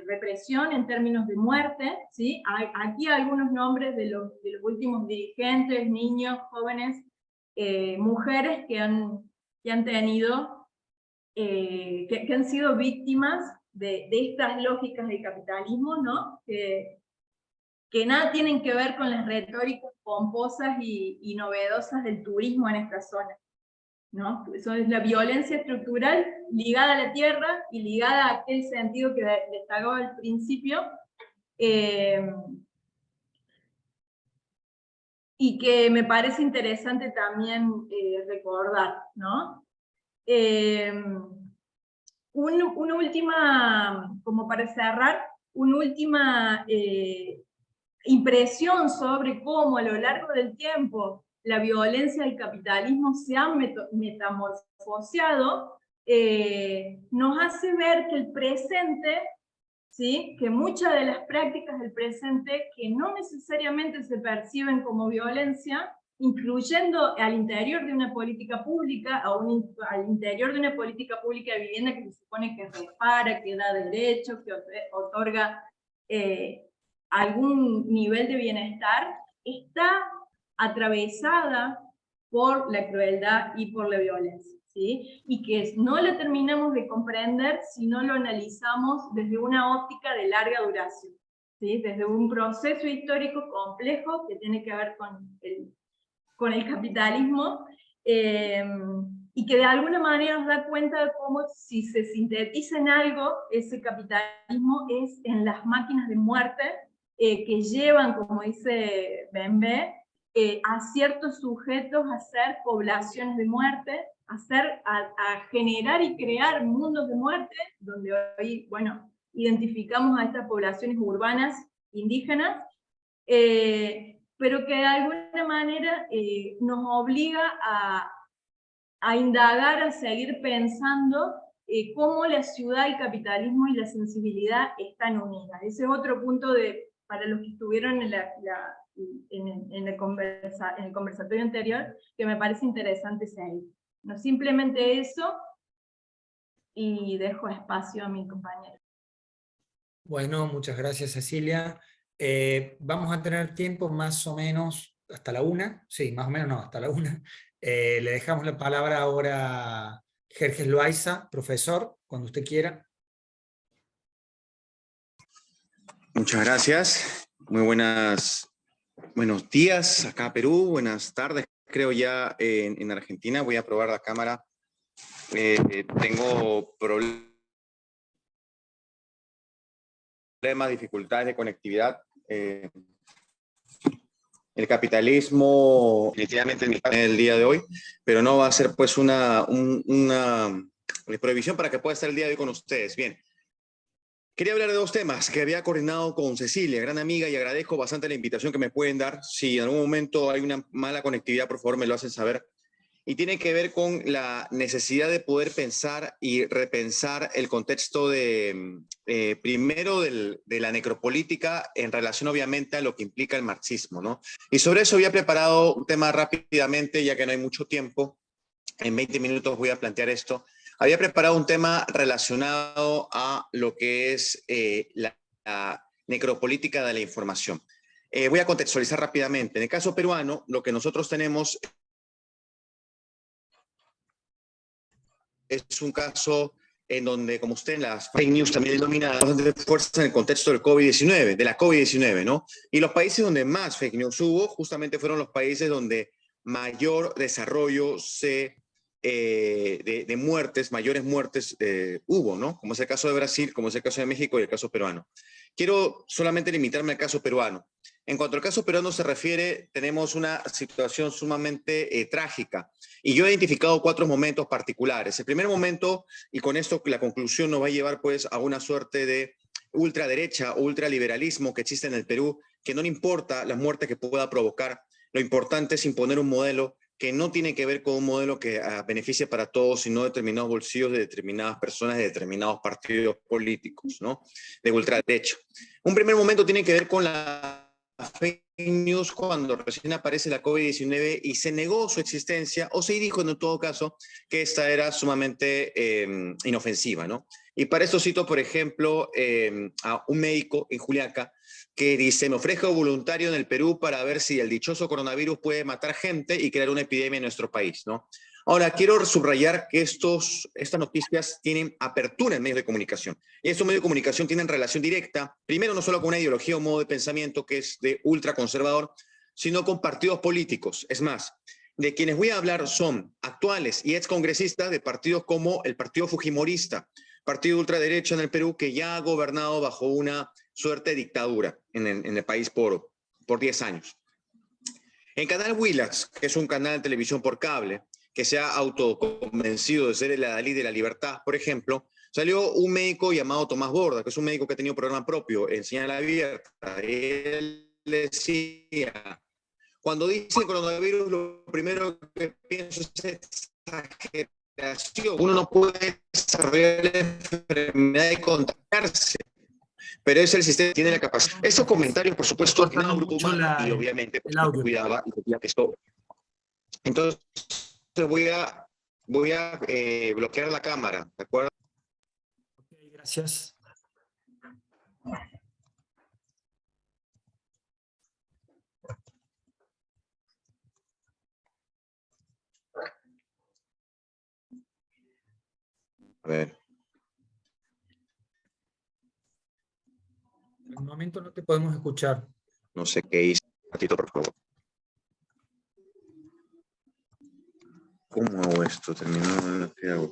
represión, en términos de muerte, ¿sí? Aquí algunos nombres de los últimos dirigentes, niños, jóvenes, mujeres que han tenido, que han sido víctimas de estas lógicas del capitalismo, ¿no? Que nada tienen que ver con las retóricas pomposas y novedosas del turismo en esta zona, ¿no? Eso es la violencia estructural ligada a la tierra y ligada a aquel sentido que destacaba al principio, y que me parece interesante también recordar, ¿no? Una última, como para cerrar, una última impresión sobre cómo a lo largo del tiempo la violencia del capitalismo se ha metamorfoseado, nos hace ver que el presente, ¿sí?, que muchas de las prácticas del presente, que no necesariamente se perciben como violencia, incluyendo al interior de una política pública, al interior de una política pública de vivienda que se supone que repara, que da derechos, que otorga algún nivel de bienestar, está atravesada por la crueldad y por la violencia, ¿sí? Y que no la terminamos de comprender si no lo analizamos desde una óptica de larga duración, ¿sí? Desde un proceso histórico complejo que tiene que ver con el capitalismo, y que de alguna manera nos da cuenta de cómo, si se sintetiza en algo, ese capitalismo es en las máquinas de muerte que llevan, como dice Bembe, a ciertos sujetos a hacer poblaciones de muerte, a generar y crear mundos de muerte, donde hoy, bueno, identificamos a estas poblaciones urbanas indígenas, pero que de alguna manera nos obliga a indagar, a seguir pensando cómo la ciudad, el capitalismo y la sensibilidad están unidas. Ese es otro punto para los que estuvieron en el conversatorio anterior, que me parece interesante seguir. No simplemente eso, y dejo espacio a mi compañero. Bueno, muchas gracias, Cecilia. Vamos a tener tiempo más o menos hasta la 1, sí, más o menos no, hasta la 1. Le dejamos la palabra ahora a Jerjes Loaiza, profesor, cuando usted quiera. Muchas gracias. Muy buenos días acá Perú, buenas tardes, creo ya en Argentina. Voy a probar la cámara. Tengo problemas, dificultades de conectividad. El capitalismo definitivamente en el día de hoy, pero no va a ser pues una prohibición para que pueda estar el día de hoy con ustedes. Bien. Quería hablar de dos temas que había coordinado con Cecilia, gran amiga, y agradezco bastante la invitación que me pueden dar. Si en algún momento hay una mala conectividad, por favor me lo hacen saber. Y tiene que ver con la necesidad de poder pensar y repensar el contexto primero de la necropolítica en relación obviamente a lo que implica el marxismo, ¿no? Y sobre eso había preparado un tema rápidamente, ya que no hay mucho tiempo. En 20 minutos voy a plantear esto. Había preparado un tema relacionado a lo que es la necropolítica de la información. Voy a contextualizar rápidamente. En el caso peruano, lo que nosotros tenemos es un caso en donde, como usted en las fake news también denominadas, bastante fuerza en el contexto del COVID-19, de la COVID-19, ¿no? Y los países donde más fake news hubo, justamente fueron los países donde mayor desarrollo de muertes, mayores muertes hubo, ¿no? Como es el caso de Brasil, como es el caso de México y el caso peruano. Quiero solamente limitarme al caso peruano. En cuanto al caso peruano se refiere, tenemos una situación sumamente trágica. Y yo he identificado 4 momentos particulares. El primer momento, y con esto la conclusión nos va a llevar pues a una suerte de ultraderecha o ultraliberalismo que existe en el Perú, que no le importa la muerte que pueda provocar. Lo importante es imponer un modelo que no tiene que ver con un modelo que beneficie para todos, sino determinados bolsillos de determinadas personas, de determinados partidos políticos, ¿no? De ultraderecha. Un primer momento tiene que ver con la fake news cuando recién aparece la COVID-19 y se negó su existencia, o se dijo en todo caso que esta era sumamente inofensiva, ¿no? Y para esto cito, por ejemplo, a un médico en Juliaca que dice: me ofrezco voluntario en el Perú para ver si el dichoso coronavirus puede matar gente y crear una epidemia en nuestro país, ¿no? Ahora, quiero subrayar que estas noticias tienen apertura en medios de comunicación. Y estos medios de comunicación tienen relación directa, primero, no solo con una ideología o modo de pensamiento que es de ultraconservador, sino con partidos políticos. Es más, de quienes voy a hablar son actuales y excongresistas de partidos como el Partido Fujimorista, partido de ultraderecha en el Perú, que ya ha gobernado bajo una suerte de dictadura en el país por 10 años. En Canal Willax, que es un canal de televisión por cable, que se ha autoconvencido de ser el adalid de la libertad, por ejemplo, salió un médico llamado Tomás Borda, que es un médico que ha tenido programa propio en Señal Abierta. Él decía: Cuando dicen coronavirus, lo primero que pienso es exageración. Uno no puede desarrollar la enfermedad y contagiarse, pero es el sistema que tiene la capacidad. Estos comentarios, por supuesto, al final un grupo humano, y obviamente pues, audio. cuidaba y decía que esto. Entonces voy a bloquear la cámara, ¿de acuerdo? Ok, gracias. A ver. En un momento no te podemos escuchar. No sé qué hice. Un ratito, por favor. ¿Cómo hago esto? Terminado, ¿qué hago?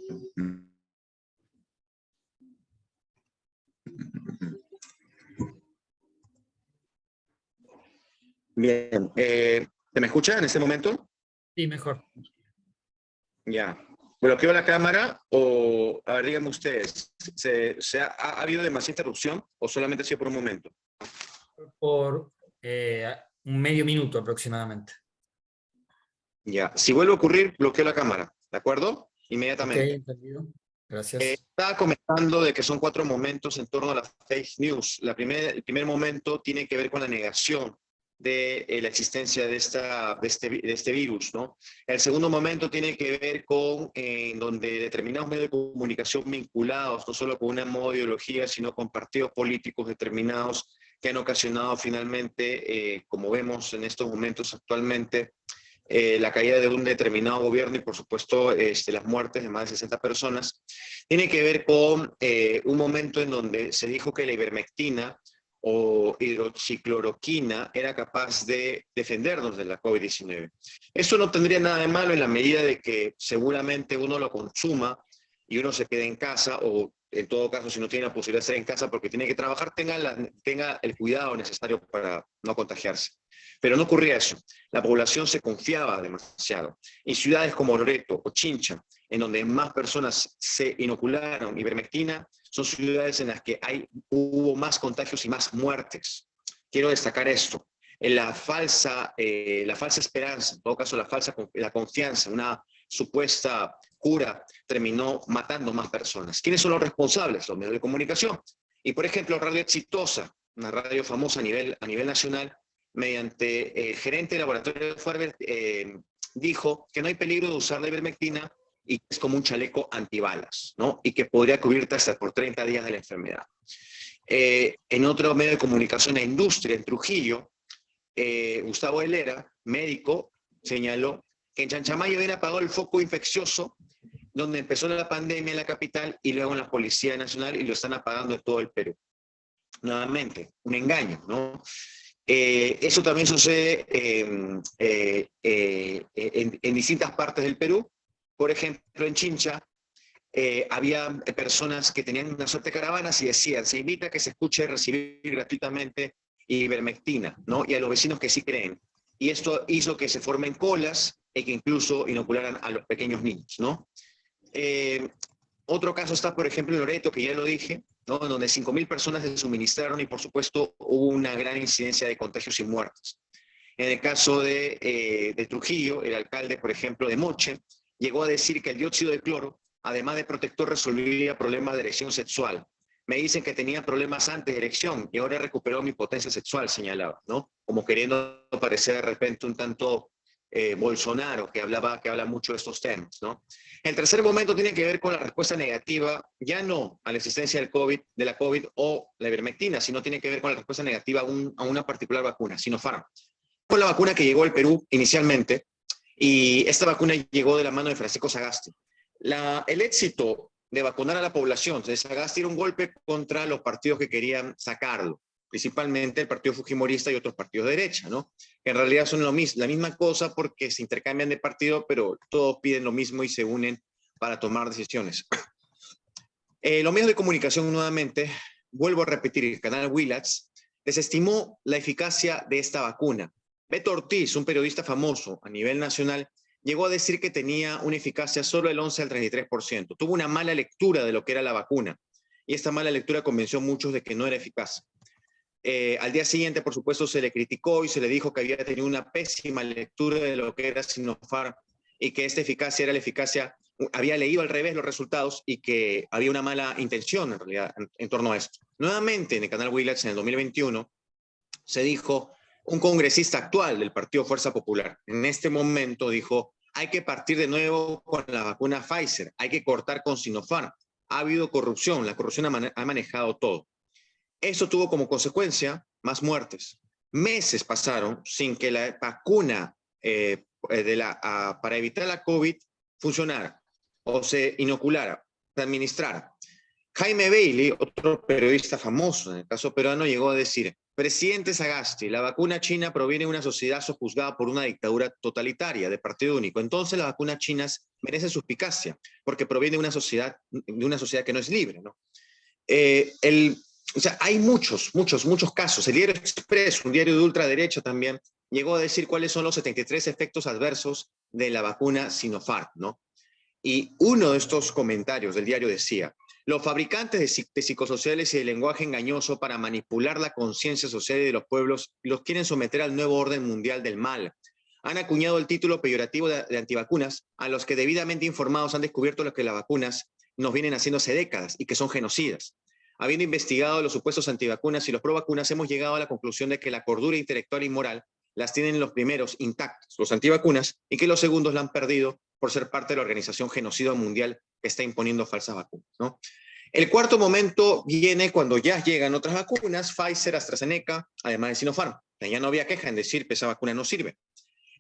Bien. ¿Se me escucha en este momento? Sí, mejor. Ya. ¿Bloqueo la cámara o, a ver, díganme ustedes, ¿ha habido demasiada interrupción o solamente ha sido por un momento? Por un medio minuto aproximadamente. Ya. Si vuelve a ocurrir, bloqueo la cámara, ¿de acuerdo? Ok, Inmediatamente. entendido. Gracias. Estaba comentando de que son 4 momentos en torno a las fake news. El primer momento tiene que ver con la negación de la existencia de este virus, ¿no? El segundo momento tiene que ver con donde determinados medios de comunicación vinculados no solo con una modo de ideología, sino con partidos políticos determinados que han ocasionado finalmente, como vemos en estos momentos actualmente, la caída de un determinado gobierno y por supuesto las muertes de más de 60 personas, tiene que ver con un momento en donde se dijo que la ivermectina o hidroxicloroquina era capaz de defendernos de la COVID-19. Eso no tendría nada de malo en la medida de que seguramente uno lo consuma y uno se quede en casa, o en todo caso si no tiene la posibilidad de estar en casa porque tiene que trabajar, tenga el cuidado necesario para no contagiarse. Pero no ocurría eso. La población se confiaba demasiado. Y ciudades como Loreto o Chincha, en donde más personas se inocularon ivermectina, son ciudades en las que hubo más contagios y más muertes. Quiero destacar esto. La falsa esperanza, en todo caso la confianza, una supuesta cura, terminó matando más personas. ¿Quiénes son los responsables? Los medios de comunicación. Y por ejemplo, Radio Exitosa, una radio famosa a nivel nacional, mediante el gerente del laboratorio de Farber, dijo que no hay peligro de usar la ivermectina y que es como un chaleco antibalas, ¿no? Y que podría cubrirte hasta por 30 días de la enfermedad. En otro medio de comunicación, la industria, en Trujillo, Gustavo Helera, médico, señaló que en Chanchamayo habían apagado el foco infeccioso donde empezó la pandemia en la capital y luego en la Policía Nacional, y lo están apagando en todo el Perú. Nuevamente, un engaño, ¿no? Eso también sucede en distintas partes del Perú. Por ejemplo, en Chincha había personas que tenían una suerte de caravanas y decían, se invita a que se escuche recibir gratuitamente ivermectina, ¿no? Y a los vecinos que sí creen. Y esto hizo que se formen colas y que incluso inocularan a los pequeños niños, ¿no? Otro caso está, por ejemplo, en Loreto, que ya lo dije, ¿no? Donde 5.000 personas se suministraron y, por supuesto, hubo una gran incidencia de contagios y muertes. En el caso de Trujillo, el alcalde, por ejemplo, de Moche, llegó a decir que el dióxido de cloro, además de protector, resolvía problemas de erección sexual. Me dicen que tenía problemas antes de erección y ahora recuperó mi potencia sexual, señalaba, ¿no? Como queriendo parecer de repente un tanto Bolsonaro, que habla mucho de estos temas, ¿no? El tercer momento tiene que ver con la respuesta negativa, ya no a la existencia de la COVID o la ivermectina, sino tiene que ver con la respuesta negativa a una particular vacuna, Sinopharm. Fue la vacuna que llegó al Perú inicialmente, y esta vacuna llegó de la mano de Francisco Sagasti. El éxito de vacunar a la población de Sagasti era un golpe contra los partidos que querían sacarlo, principalmente el partido fujimorista y otros partidos de derecha, ¿no? Que en realidad son la misma cosa porque se intercambian de partido, pero todos piden lo mismo y se unen para tomar decisiones. Los medios de comunicación, nuevamente, vuelvo a repetir, el canal Willax desestimó la eficacia de esta vacuna. Beto Ortiz, un periodista famoso a nivel nacional, llegó a decir que tenía una eficacia solo del 11 al 33%. Tuvo una mala lectura de lo que era la vacuna, y esta mala lectura convenció a muchos de que no era eficaz. Al día siguiente, por supuesto, se le criticó y se le dijo que había tenido una pésima lectura de lo que era Sinopharm y que esta eficacia era la eficacia, había leído al revés los resultados y que había una mala intención en realidad en torno a esto. Nuevamente, en el canal Willax en el 2021, se dijo, un congresista actual del Partido Fuerza Popular, en este momento dijo, hay que partir de nuevo con la vacuna Pfizer, hay que cortar con Sinopharm. Ha habido corrupción, la corrupción ha manejado todo. Esto tuvo como consecuencia más muertes. Meses pasaron sin que la vacuna para evitar la COVID funcionara o se inoculara, se administrara. Jaime Bailey, otro periodista famoso en el caso peruano, llegó a decir, presidente Sagasti, la vacuna china proviene de una sociedad sojuzgada por una dictadura totalitaria de partido único. Entonces las vacunas chinas merecen suspicacia porque proviene de una sociedad que no es libre, ¿no? O sea, hay muchos casos. El diario Express, un diario de ultraderecha también, llegó a decir cuáles son los 73 efectos adversos de la vacuna Sinopharm, ¿no? Y uno de estos comentarios del diario decía, los fabricantes de psicosociales y de lenguaje engañoso para manipular la conciencia social de los pueblos los quieren someter al nuevo orden mundial del mal. Han acuñado el título peyorativo de antivacunas a los que debidamente informados han descubierto lo que las vacunas nos vienen haciendo hace décadas y que son genocidas. Habiendo investigado los supuestos antivacunas y los provacunas, hemos llegado a la conclusión de que la cordura intelectual y moral las tienen los primeros intactos, los antivacunas, y que los segundos la han perdido por ser parte de la organización genocida mundial que está imponiendo falsas vacunas, ¿no? El cuarto momento viene cuando ya llegan otras vacunas, Pfizer, AstraZeneca, además de Sinopharm. Ya no había queja en decir que esa vacuna no sirve.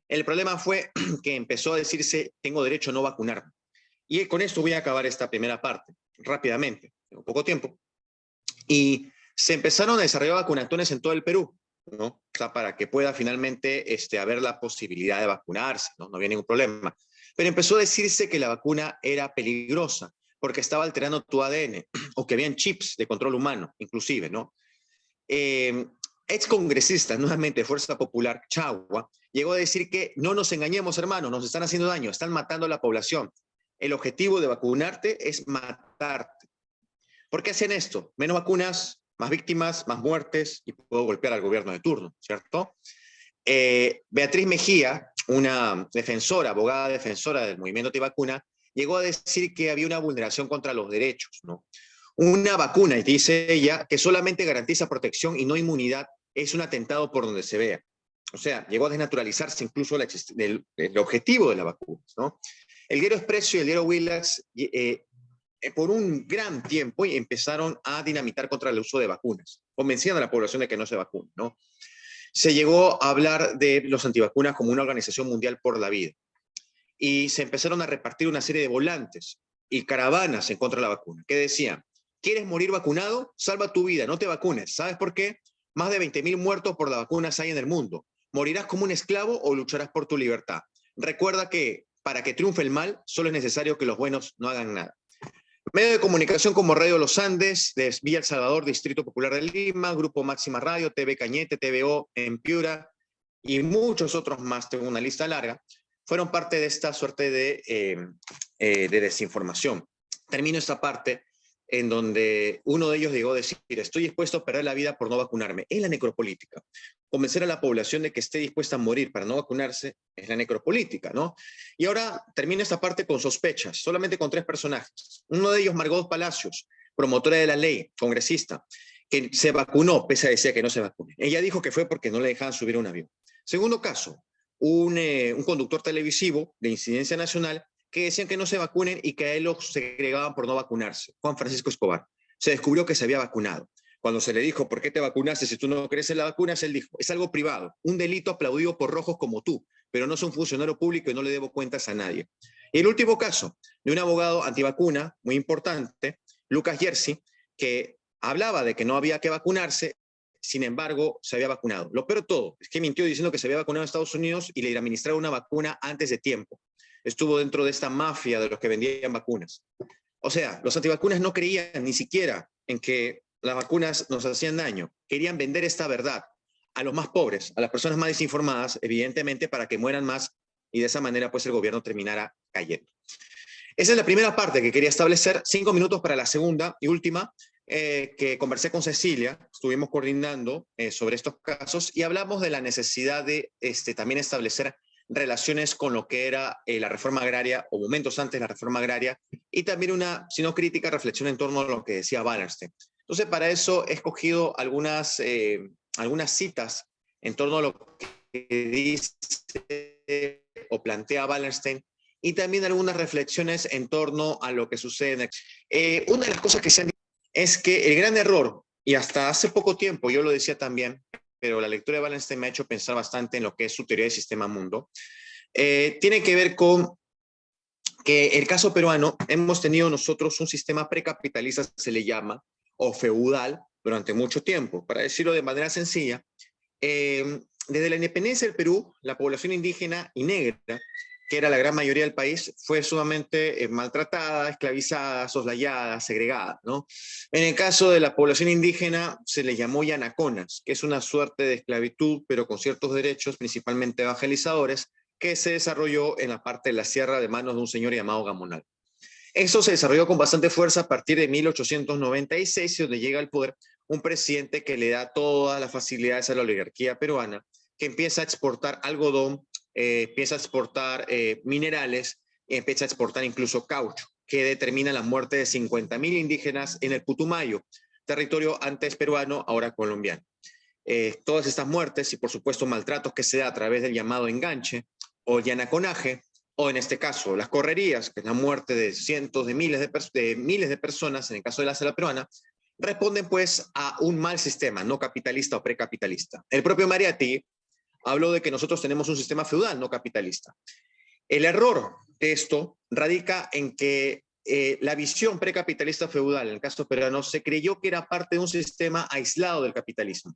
El problema fue que empezó a decirse, tengo derecho a no vacunarme. Y con esto voy a acabar esta primera parte, rápidamente, tengo poco tiempo. Y se empezaron a desarrollar vacunatones en todo el Perú, ¿no? O sea, para que pueda finalmente haber la posibilidad de vacunarse, ¿no? No había ningún problema. Pero empezó a decirse que la vacuna era peligrosa porque estaba alterando tu ADN o que habían chips de control humano, inclusive, ¿no? Excongresista, nuevamente, Fuerza Popular, Chagua, llegó a decir que no nos engañemos, hermanos, nos están haciendo daño, están matando a la población. El objetivo de vacunarte es matarte. ¿Por qué hacen esto? Menos vacunas, más víctimas, más muertes y puedo golpear al gobierno de turno, ¿cierto? Beatriz Mejía, una defensora, abogada defensora del movimiento antivacuna, llegó a decir que había una vulneración contra los derechos, ¿no? Una vacuna, y dice ella, que solamente garantiza protección y no inmunidad, es un atentado por donde se vea. O sea, llegó a desnaturalizarse incluso el objetivo de la vacuna, ¿no? El diario Expreso y el diario Willax por un gran tiempo empezaron a dinamitar contra el uso de vacunas, convencían a la población de que no se vacune, ¿no? Se llegó a hablar de los antivacunas como una organización mundial por la vida y se empezaron a repartir una serie de volantes y caravanas en contra de la vacuna que decían, ¿quieres morir vacunado? Salva tu vida, no te vacunes. ¿Sabes por qué? Más de 20.000 muertos por las vacunas hay en el mundo. ¿Morirás como un esclavo o lucharás por tu libertad? Recuerda que para que triunfe el mal, solo es necesario que los buenos no hagan nada. Medios de comunicación como Radio Los Andes, de Villa El Salvador, Distrito Popular de Lima, Grupo Máxima Radio, TV Cañete, TVO en Piura y muchos otros más, tengo una lista larga, fueron parte de esta suerte de desinformación. Termino esta parte en donde uno de ellos llegó a decir, estoy dispuesto a perder la vida por no vacunarme. Es la necropolítica. Convencer a la población de que esté dispuesta a morir para no vacunarse es la necropolítica, ¿no? Y ahora termino esta parte con sospechas, solamente con 3 personajes. Uno de ellos, Margot Palacios, promotora de la ley, congresista, que se vacunó, pese a decir que no se vacune. Ella dijo que fue porque no le dejaban subir a un avión. Segundo caso, un conductor televisivo de incidencia nacional que decían que no se vacunen y que a él lo segregaban por no vacunarse. Juan Francisco Escobar. Se descubrió que se había vacunado. Cuando se le dijo, ¿por qué te vacunaste si tú no crees en la vacuna? Él dijo, es algo privado, un delito aplaudido por rojos como tú, pero no soy un funcionario público y no le debo cuentas a nadie. Y el último caso, de un abogado antivacuna muy importante, Lucas Jersey, que hablaba de que no había que vacunarse, sin embargo, se había vacunado. Lo peor de todo es que mintió diciendo que se había vacunado en Estados Unidos y le administraron una vacuna antes de tiempo. Estuvo dentro de esta mafia de los que vendían vacunas. O sea, los antivacunas no creían ni siquiera en que las vacunas nos hacían daño. Querían vender esta verdad a los más pobres, a las personas más desinformadas, evidentemente, para que mueran más y de esa manera pues el gobierno terminara cayendo. Esa es la primera parte que quería establecer. 5 minutos para la segunda y última. que conversé con Cecilia, estuvimos coordinando sobre estos casos y hablamos de la necesidad de también establecer relaciones con lo que era la reforma agraria o momentos antes de la reforma agraria y también una, si no crítica, reflexión en torno a lo que decía Wallerstein. Entonces, para eso he escogido algunas citas en torno a lo que dice o plantea Wallerstein y también algunas reflexiones en torno a lo que sucede. Una de las cosas que se han dicho es que el gran error, y hasta hace poco tiempo yo lo decía también, pero la lectura de Wallerstein me ha hecho pensar bastante en lo que es su teoría del sistema mundo, tiene que ver con que el caso peruano, hemos tenido nosotros un sistema precapitalista, se le llama, o feudal, durante mucho tiempo. Para decirlo de manera sencilla, desde la independencia del Perú, la población indígena y negra, que era la gran mayoría del país, fue sumamente maltratada, esclavizada, soslayada, segregada, ¿no? En el caso de la población indígena se le llamó yanaconas, que es una suerte de esclavitud, pero con ciertos derechos, principalmente evangelizadores, que se desarrolló en la parte de la sierra de manos de un señor llamado Gamonal. Eso se desarrolló con bastante fuerza a partir de 1896, donde llega al poder un presidente que le da todas las facilidades a la oligarquía peruana, que empieza a exportar algodón, empieza a exportar minerales, y empieza a exportar incluso caucho, que determina la muerte de 50.000 indígenas en el Putumayo, territorio antes peruano, ahora colombiano. Todas estas muertes y por supuesto maltratos que se da a través del llamado enganche o yanaconaje, o en este caso las correrías, que es la muerte de cientos de miles de personas en el caso de la selva peruana, responden pues a un mal sistema, no capitalista o precapitalista. El propio Mariátegui habló de que nosotros tenemos un sistema feudal, no capitalista. El error de esto radica en que la visión precapitalista feudal, en el caso peruano, se creyó que era parte de un sistema aislado del capitalismo.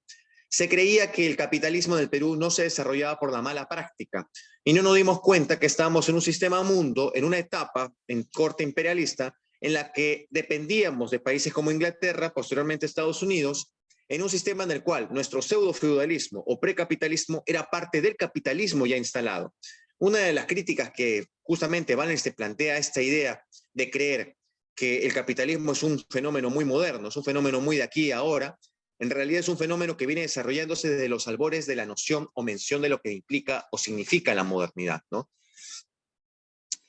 Se creía que el capitalismo del Perú no se desarrollaba por la mala práctica y no nos dimos cuenta que estábamos en un sistema mundo, en una etapa en corte imperialista, en la que dependíamos de países como Inglaterra, posteriormente Estados Unidos, en un sistema en el cual nuestro pseudo-feudalismo o precapitalismo era parte del capitalismo ya instalado. Una de las críticas que justamente Wallerstein plantea esta idea de creer que el capitalismo es un fenómeno muy moderno, es un fenómeno muy de aquí y ahora, en realidad es un fenómeno que viene desarrollándose desde los albores de la noción o mención de lo que implica o significa la modernidad, ¿no?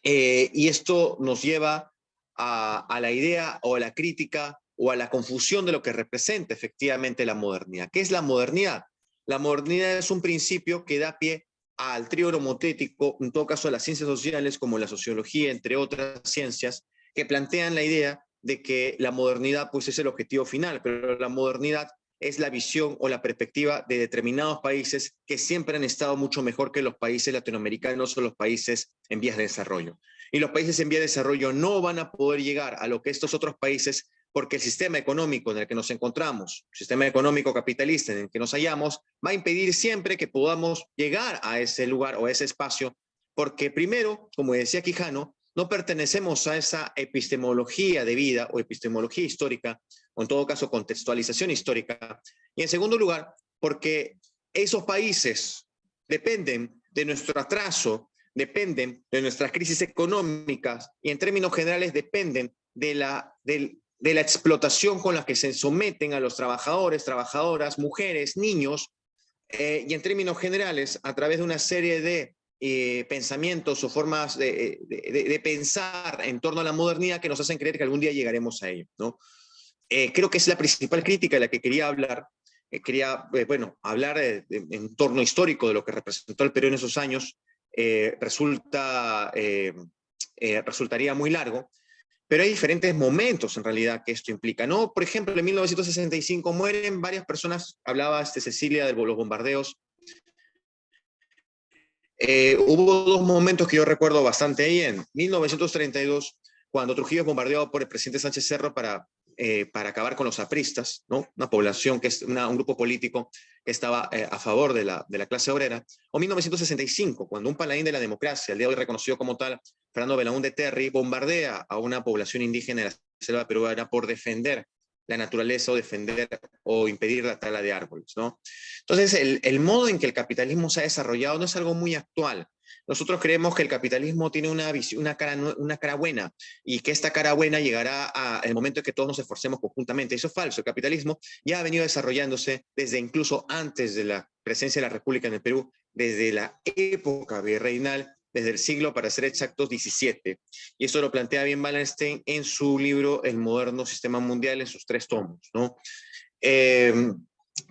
Y esto nos lleva a la idea o a la crítica o a la confusión de lo que representa efectivamente la modernidad. ¿Qué es la modernidad? La modernidad es un principio que da pie al trío homotético, en todo caso a las ciencias sociales como la sociología, entre otras ciencias, que plantean la idea de que la modernidad pues, es el objetivo final, pero la modernidad es la visión o la perspectiva de determinados países que siempre han estado mucho mejor que los países latinoamericanos o los países en vías de desarrollo. Y los países en vías de desarrollo no van a poder llegar a lo que estos otros países, porque el sistema económico en el que nos encontramos, el sistema económico capitalista en el que nos hallamos, va a impedir siempre que podamos llegar a ese lugar o a ese espacio, porque primero, como decía Quijano, no pertenecemos a esa epistemología de vida o epistemología histórica, o en todo caso contextualización histórica. Y en segundo lugar, porque esos países dependen de nuestro atraso, dependen de nuestras crisis económicas y en términos generales dependen de la explotación con la que se someten a los trabajadores, trabajadoras, mujeres, niños, y en términos generales a través de una serie de pensamientos o formas de pensar en torno a la modernidad que nos hacen creer que algún día llegaremos a ello, ¿no? Creo que es la principal crítica de la que quería hablar. Hablar en torno histórico de lo que representó el Perú en esos años resultaría muy largo, pero hay diferentes momentos en realidad que esto implica, ¿no? Por ejemplo, en 1965 mueren varias personas, hablaba Cecilia de los bombardeos. Hubo dos momentos que yo recuerdo bastante bien. 1932, cuando Trujillo es bombardeado por el presidente Sánchez Cerro para acabar con los apristas, ¿no? Una población, que es un grupo político que estaba a favor de la clase obrera. O 1965, cuando un paladín de la democracia, el día de hoy reconocido como tal, Fernando Belaúnde Terry, bombardea a una población indígena de la selva peruana por defender la naturaleza o defender o impedir la tala de árboles, ¿no? Entonces, el modo en que el capitalismo se ha desarrollado no es algo muy actual. Nosotros creemos que el capitalismo tiene una cara buena, y que esta cara buena llegará al momento en que todos nos esforcemos conjuntamente. Eso es falso. El capitalismo ya ha venido desarrollándose desde incluso antes de la presencia de la República en el Perú, desde la época virreinal, desde el siglo, para ser exactos, XVII. Y esto lo plantea bien Wallenstein en su libro El moderno sistema mundial, en sus 3 tomos, ¿no?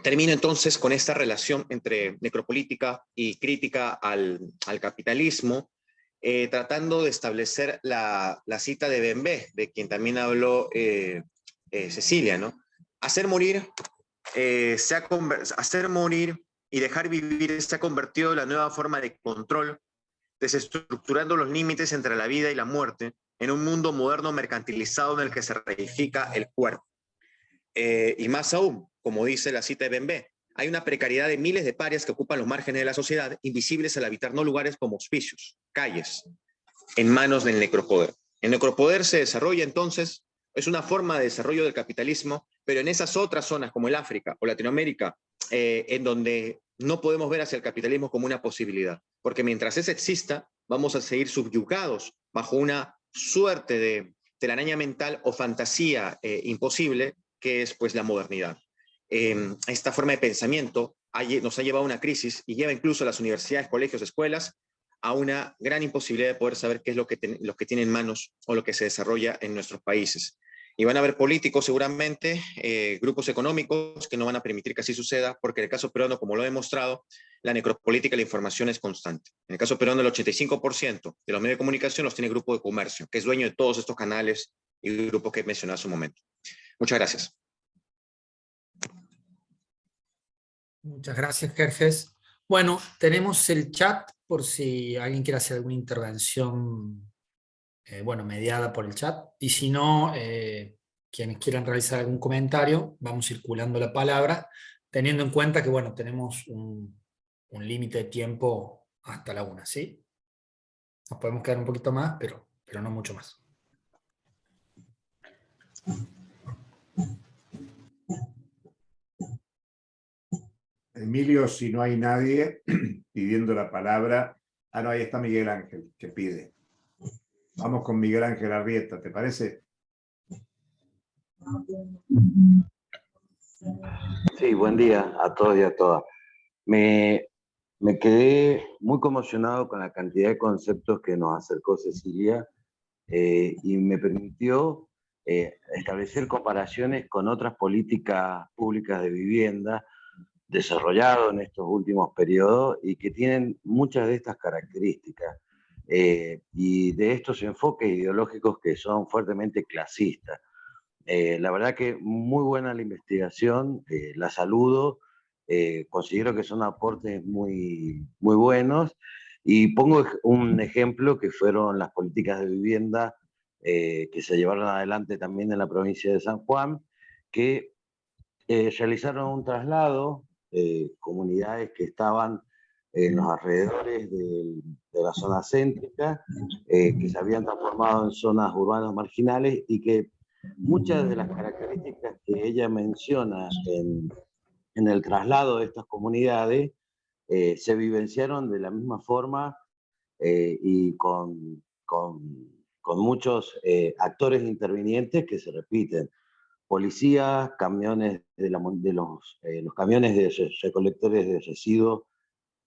Termino entonces con esta relación entre necropolítica y crítica al capitalismo, tratando de establecer la cita de Bembe, de quien también habló Cecilia, ¿no? Hacer morir y dejar vivir se ha convertido en la nueva forma de control, desestructurando los límites entre la vida y la muerte en un mundo moderno mercantilizado en el que se reifica el cuerpo. Y más aún, como dice la cita de Bembe, hay una precariedad de miles de parias que ocupan los márgenes de la sociedad, invisibles al habitar no lugares como hospicios, calles, en manos del necropoder. El necropoder se desarrolla entonces, es una forma de desarrollo del capitalismo, pero en esas otras zonas como el África o Latinoamérica, en donde no podemos ver hacia el capitalismo como una posibilidad, porque mientras ese exista, vamos a seguir subyugados bajo una suerte de telaraña mental o fantasía imposible, que es pues la modernidad. Esta forma de pensamiento nos ha llevado a una crisis y lleva incluso a las universidades, colegios, escuelas a una gran imposibilidad de poder saber qué es lo que tiene en manos o lo que se desarrolla en nuestros países. Y van a haber políticos seguramente, grupos económicos que no van a permitir que así suceda, porque en el caso peruano, como lo he demostrado, la necropolítica y la información es constante. En el caso peruano, el 85% de los medios de comunicación los tiene Grupo de Comercio, que es dueño de todos estos canales y grupos que he mencionado hace un momento. Muchas gracias. Muchas gracias, Jerjes. Bueno, tenemos el chat por si alguien quiere hacer alguna intervención, bueno, mediada por el chat. Y si no, quienes quieran realizar algún comentario, vamos circulando la palabra, teniendo en cuenta que, bueno, tenemos un límite de tiempo hasta la 1, ¿sí? Nos podemos quedar un poquito más, pero no mucho más. Emilio, si no hay nadie pidiendo la palabra. Ah, no, ahí está Miguel Ángel, que pide. Vamos con Miguel Ángel Arrieta, ¿te parece? Sí, buen día a todos y a todas. Me quedé muy conmocionado con la cantidad de conceptos que nos acercó Cecilia y me permitió establecer comparaciones con otras políticas públicas de vivienda desarrollado en estos últimos periodos y que tienen muchas de estas características y de estos enfoques ideológicos que son fuertemente clasistas. La verdad que muy buena la investigación, la saludo, considero que son aportes muy, muy buenos y pongo un ejemplo que fueron las políticas de vivienda que se llevaron adelante también en la provincia de San Juan, que realizaron un traslado, comunidades que estaban en los alrededores de la zona céntrica, que se habían transformado en zonas urbanas marginales y que muchas de las características que ella menciona en el traslado de estas comunidades se vivenciaron de la misma forma y con muchos actores intervinientes que se repiten. Policías, camiones los camiones de recolectores de residuos,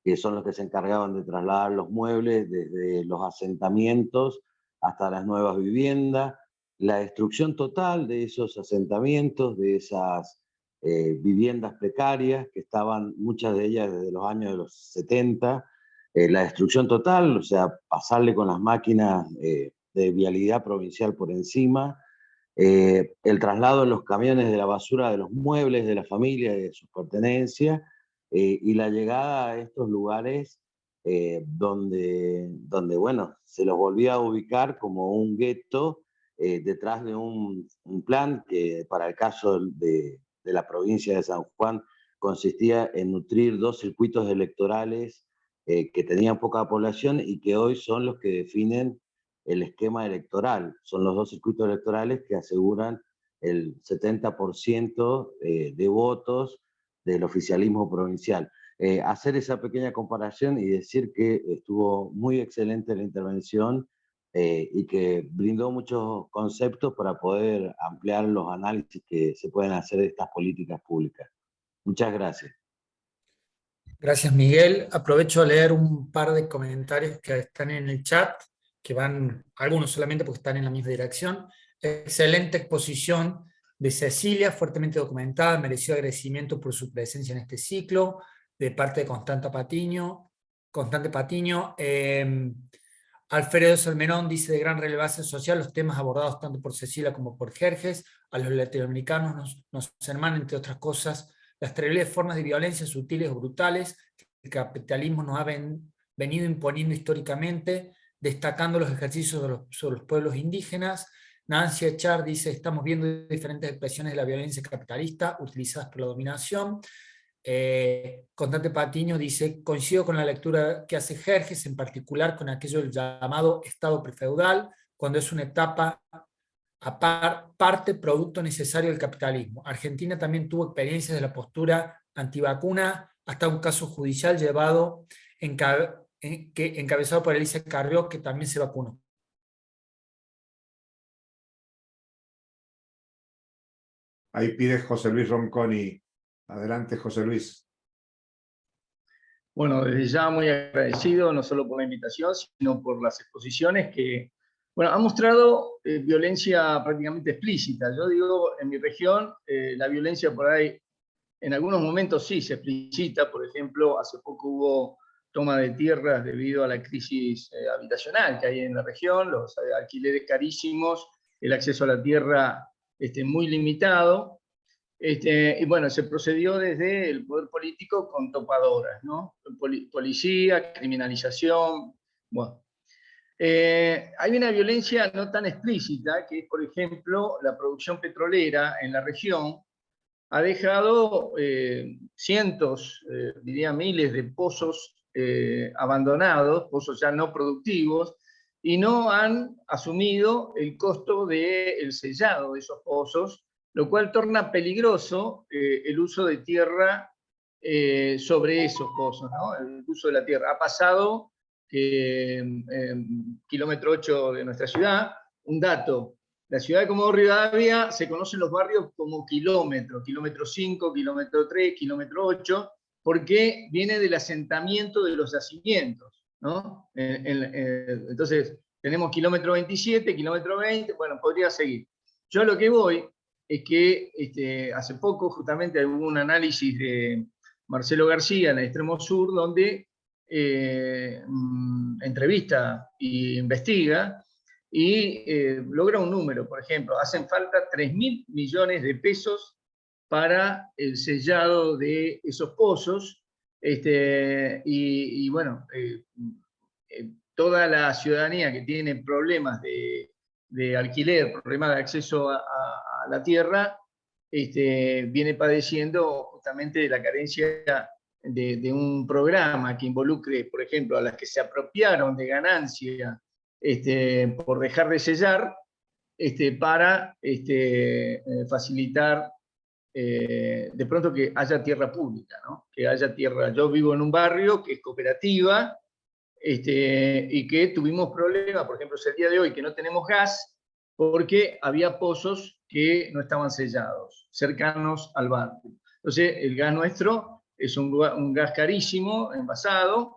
que son los que se encargaban de trasladar los muebles desde los asentamientos hasta las nuevas viviendas, la destrucción total de esos asentamientos, de esas viviendas precarias, que estaban muchas de ellas desde los años de los 70, la destrucción total, o sea, pasarle con las máquinas de vialidad provincial por encima, el traslado en los camiones de la basura de los muebles de la familia y de sus pertenencias, y la llegada a estos lugares donde, bueno, se los volvía a ubicar como un gueto detrás de un plan que para el caso de la provincia de San Juan consistía en nutrir 2 circuitos electorales que tenían poca población y que hoy son los que definen el esquema electoral. Son los 2 circuitos electorales que aseguran el 70% de votos del oficialismo provincial. Hacer esa pequeña comparación y decir que estuvo muy excelente la intervención y que brindó muchos conceptos para poder ampliar los análisis que se pueden hacer de estas políticas públicas. Muchas gracias. Gracias, Miguel. Aprovecho a leer un par de comentarios que están en el chat, que van, algunos solamente porque están en la misma dirección. Excelente exposición de Cecilia, fuertemente documentada, mereció agradecimiento por su presencia en este ciclo, de parte de Constante Patiño. Alfredo Salmerón dice: de gran relevancia social los temas abordados tanto por Cecilia como por Jerjes. A los latinoamericanos nos hermanan, entre otras cosas, las terribles formas de violencia sutiles o brutales que el capitalismo nos ha venido imponiendo históricamente, destacando los ejercicios sobre los pueblos indígenas. Nancy Echar dice: estamos viendo diferentes expresiones de la violencia capitalista utilizadas por la dominación. Constante Patiño dice: coincido con la lectura que hace Jerjes, en particular con aquello del llamado Estado prefeudal, cuando es una etapa aparte, producto necesario del capitalismo. Argentina también tuvo experiencias de la postura antivacuna, hasta un caso judicial llevado encabezado por Elisa Carrió, que también se vacunó. Ahí pide José Luis Ronconi. Adelante, José Luis. Bueno, desde ya muy agradecido, no solo por la invitación, sino por las exposiciones que, bueno, han mostrado violencia prácticamente explícita. Yo digo, en mi región, la violencia por ahí, en algunos momentos sí se explicita. Por ejemplo, hace poco hubo toma de tierras debido a la crisis habitacional que hay en la región, los alquileres carísimos, el acceso a la tierra muy limitado. Y bueno, se procedió desde el poder político con topadoras, ¿no? Policía, criminalización, bueno. Hay una violencia no tan explícita, que es, por ejemplo, la producción petrolera en la región ha dejado cientos, diría miles de pozos abandonados, pozos ya no productivos, y no han asumido el costo del sellado de esos pozos, lo cual torna peligroso el uso de tierra sobre esos pozos, ¿no? El uso de la tierra. Ha pasado que en kilómetro 8 de nuestra ciudad, un dato: la ciudad de Comodoro Rivadavia se conocen los barrios como kilómetro 5, kilómetro 3, kilómetro 8, porque viene del asentamiento de los yacimientos, ¿no? Entonces, tenemos kilómetro 27, kilómetro 20, bueno, podría seguir. Yo a lo que voy es que hace poco justamente hubo un análisis de Marcelo García en el extremo sur, donde entrevista e investiga y logra un número. Por ejemplo, hacen falta 3.000 millones de pesos para el sellado de esos pozos, y bueno, toda la ciudadanía que tiene problemas de alquiler, problemas de acceso a la tierra, viene padeciendo justamente de la carencia de un programa que involucre, por ejemplo, a las que se apropiaron de ganancia por dejar de sellar, para facilitar de pronto que haya tierra pública, ¿no? Que haya tierra. Yo vivo en un barrio que es cooperativa, y que tuvimos problemas, por ejemplo, el día de hoy que no tenemos gas, porque había pozos que no estaban sellados, cercanos al barrio. Entonces, el gas nuestro es un gas carísimo, envasado.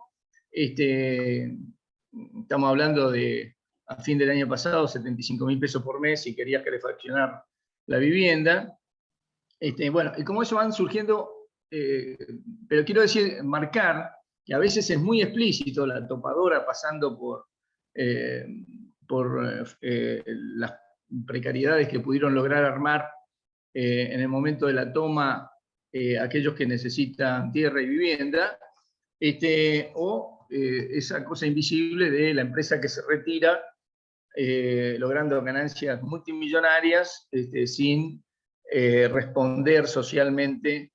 Estamos hablando de, a fin del año pasado, 75.000 pesos por mes si querías calefaccionar la vivienda. Bueno, y como eso van surgiendo, pero quiero decir, marcar que a veces es muy explícito la topadora pasando por las precariedades que pudieron lograr armar en el momento de la toma aquellos que necesitan tierra y vivienda, o esa cosa invisible de la empresa que se retira logrando ganancias multimillonarias sin responder socialmente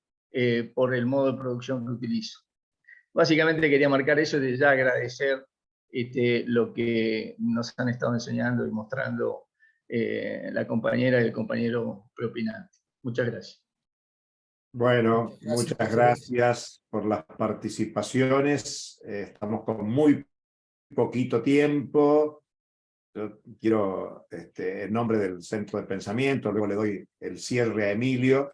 por el modo de producción que utiliza. Básicamente quería marcar eso y de ya agradecer lo que nos han estado enseñando y mostrando la compañera y el compañero preopinante. Muchas gracias. Bueno, muchas gracias por las participaciones. Estamos con muy poquito tiempo. Yo quiero, en nombre del Centro de Pensamiento, luego le doy el cierre a Emilio,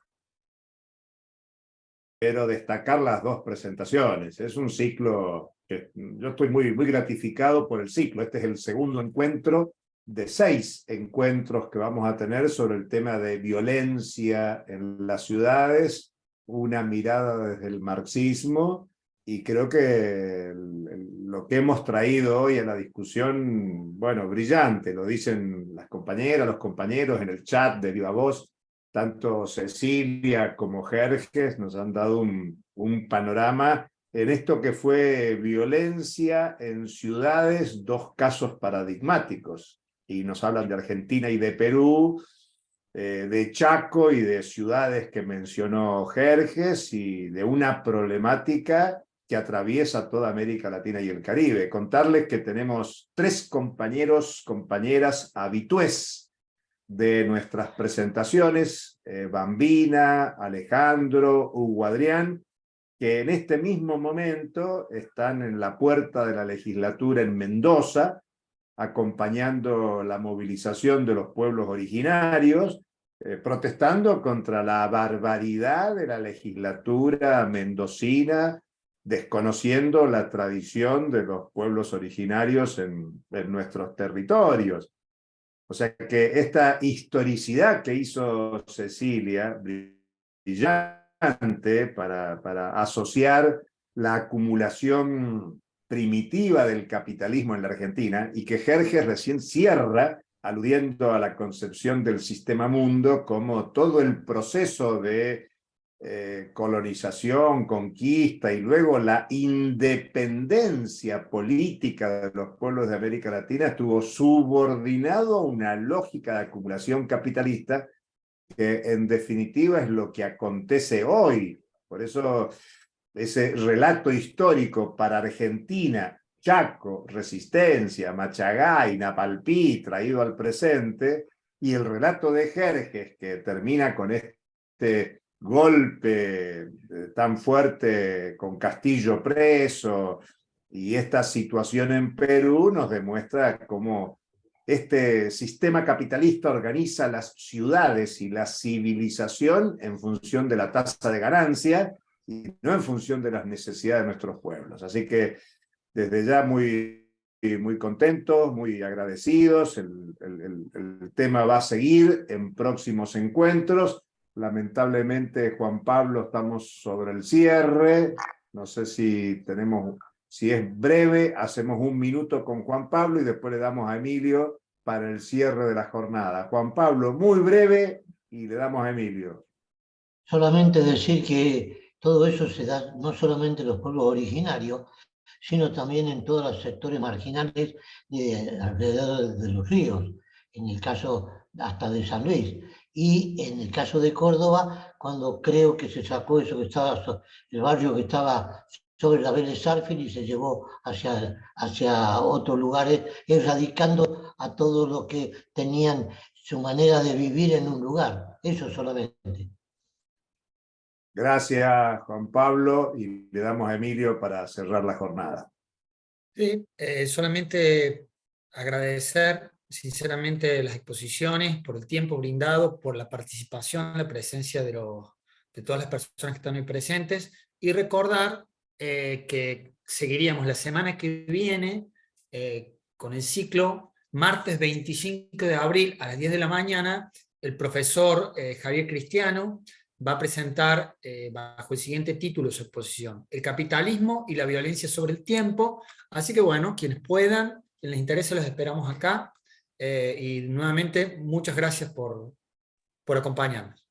pero destacar las dos presentaciones. Es un ciclo que yo estoy muy gratificado por el ciclo. Este es el segundo encuentro de 6 encuentros que vamos a tener sobre el tema de violencia en las ciudades, una mirada desde el marxismo, y creo que lo que hemos traído hoy a la discusión, bueno, brillante, lo dicen las compañeras, los compañeros en el chat de viva voz, tanto Cecilia como Jerjes nos han dado un panorama en esto que fue violencia en ciudades, 2 casos paradigmáticos, y nos hablan de Argentina y de Perú, de Chaco y de ciudades que mencionó Jerjes, y de una problemática que atraviesa toda América Latina y el Caribe. Contarles que tenemos 3 compañeros, compañeras habitués de nuestras presentaciones, Bambina, Alejandro, Hugo Adrián, que en este mismo momento están en la puerta de la legislatura en Mendoza, acompañando la movilización de los pueblos originarios, protestando contra la barbaridad de la legislatura mendocina, desconociendo la tradición de los pueblos originarios en nuestros territorios. O sea que esta historicidad que hizo Cecilia, brillante para asociar la acumulación primitiva del capitalismo en la Argentina, y que Jerjes recién cierra aludiendo a la concepción del sistema mundo como todo el proceso de colonización, conquista y luego la independencia política de los pueblos de América Latina estuvo subordinado a una lógica de acumulación capitalista que en definitiva es lo que acontece hoy. Por eso ese relato histórico para Argentina, Chaco, Resistencia, Machagay, Napalpí, traído al presente, y el relato de Jerjes, que termina con este golpe tan fuerte con Castillo preso, y esta situación en Perú nos demuestra cómo este sistema capitalista organiza las ciudades y la civilización en función de la tasa de ganancia y no en función de las necesidades de nuestros pueblos. Así que desde ya muy contentos, muy agradecidos. El tema va a seguir en próximos encuentros. Lamentablemente, Juan Pablo, estamos sobre el cierre. No sé si es breve, hacemos 1 minuto con Juan Pablo y después le damos a Emilio para el cierre de la jornada. Juan Pablo, muy breve, y le damos a Emilio. Solamente decir que todo eso se da no solamente en los pueblos originarios, sino también en todos los sectores marginales alrededor de los ríos, en el caso hasta de San Luis. Y en el caso de Córdoba, cuando creo que se sacó eso que estaba, el barrio que estaba sobre la Vélez Sarsfield y se llevó hacia otros lugares, erradicando a todo lo que tenían su manera de vivir en un lugar. Eso solamente. Gracias, Juan Pablo, y le damos a Emilio para cerrar la jornada. Sí, solamente agradecer sinceramente las exposiciones, por el tiempo brindado, por la participación, la presencia de todas las personas que están hoy presentes, y recordar que seguiríamos la semana que viene con el ciclo, martes 25 de abril a las 10 de la mañana, el profesor Javier Cristiano va a presentar bajo el siguiente título su exposición: El capitalismo y la violencia sobre el tiempo. Así que bueno, quienes puedan, quienes les interese, los esperamos acá. Y nuevamente, muchas gracias por acompañarnos.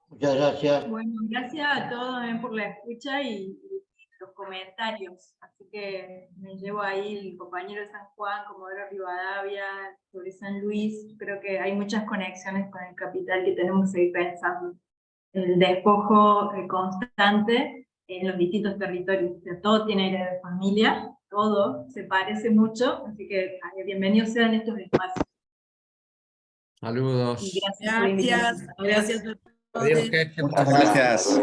Muchas gracias. Bueno, gracias a todos también por la escucha y los comentarios. Así que me llevo ahí el compañero de San Juan, Comodoro Rivadavia, sobre San Luis. Creo que hay muchas conexiones con el capital que tenemos que seguir pensando. El despojo constante en los distintos territorios. O sea, todo tiene aire de familia, todo se parece mucho, así que bienvenidos sean estos espacios. Saludos. Y gracias por la invitación. Gracias a todos. Adiós, gente. Muchas gracias.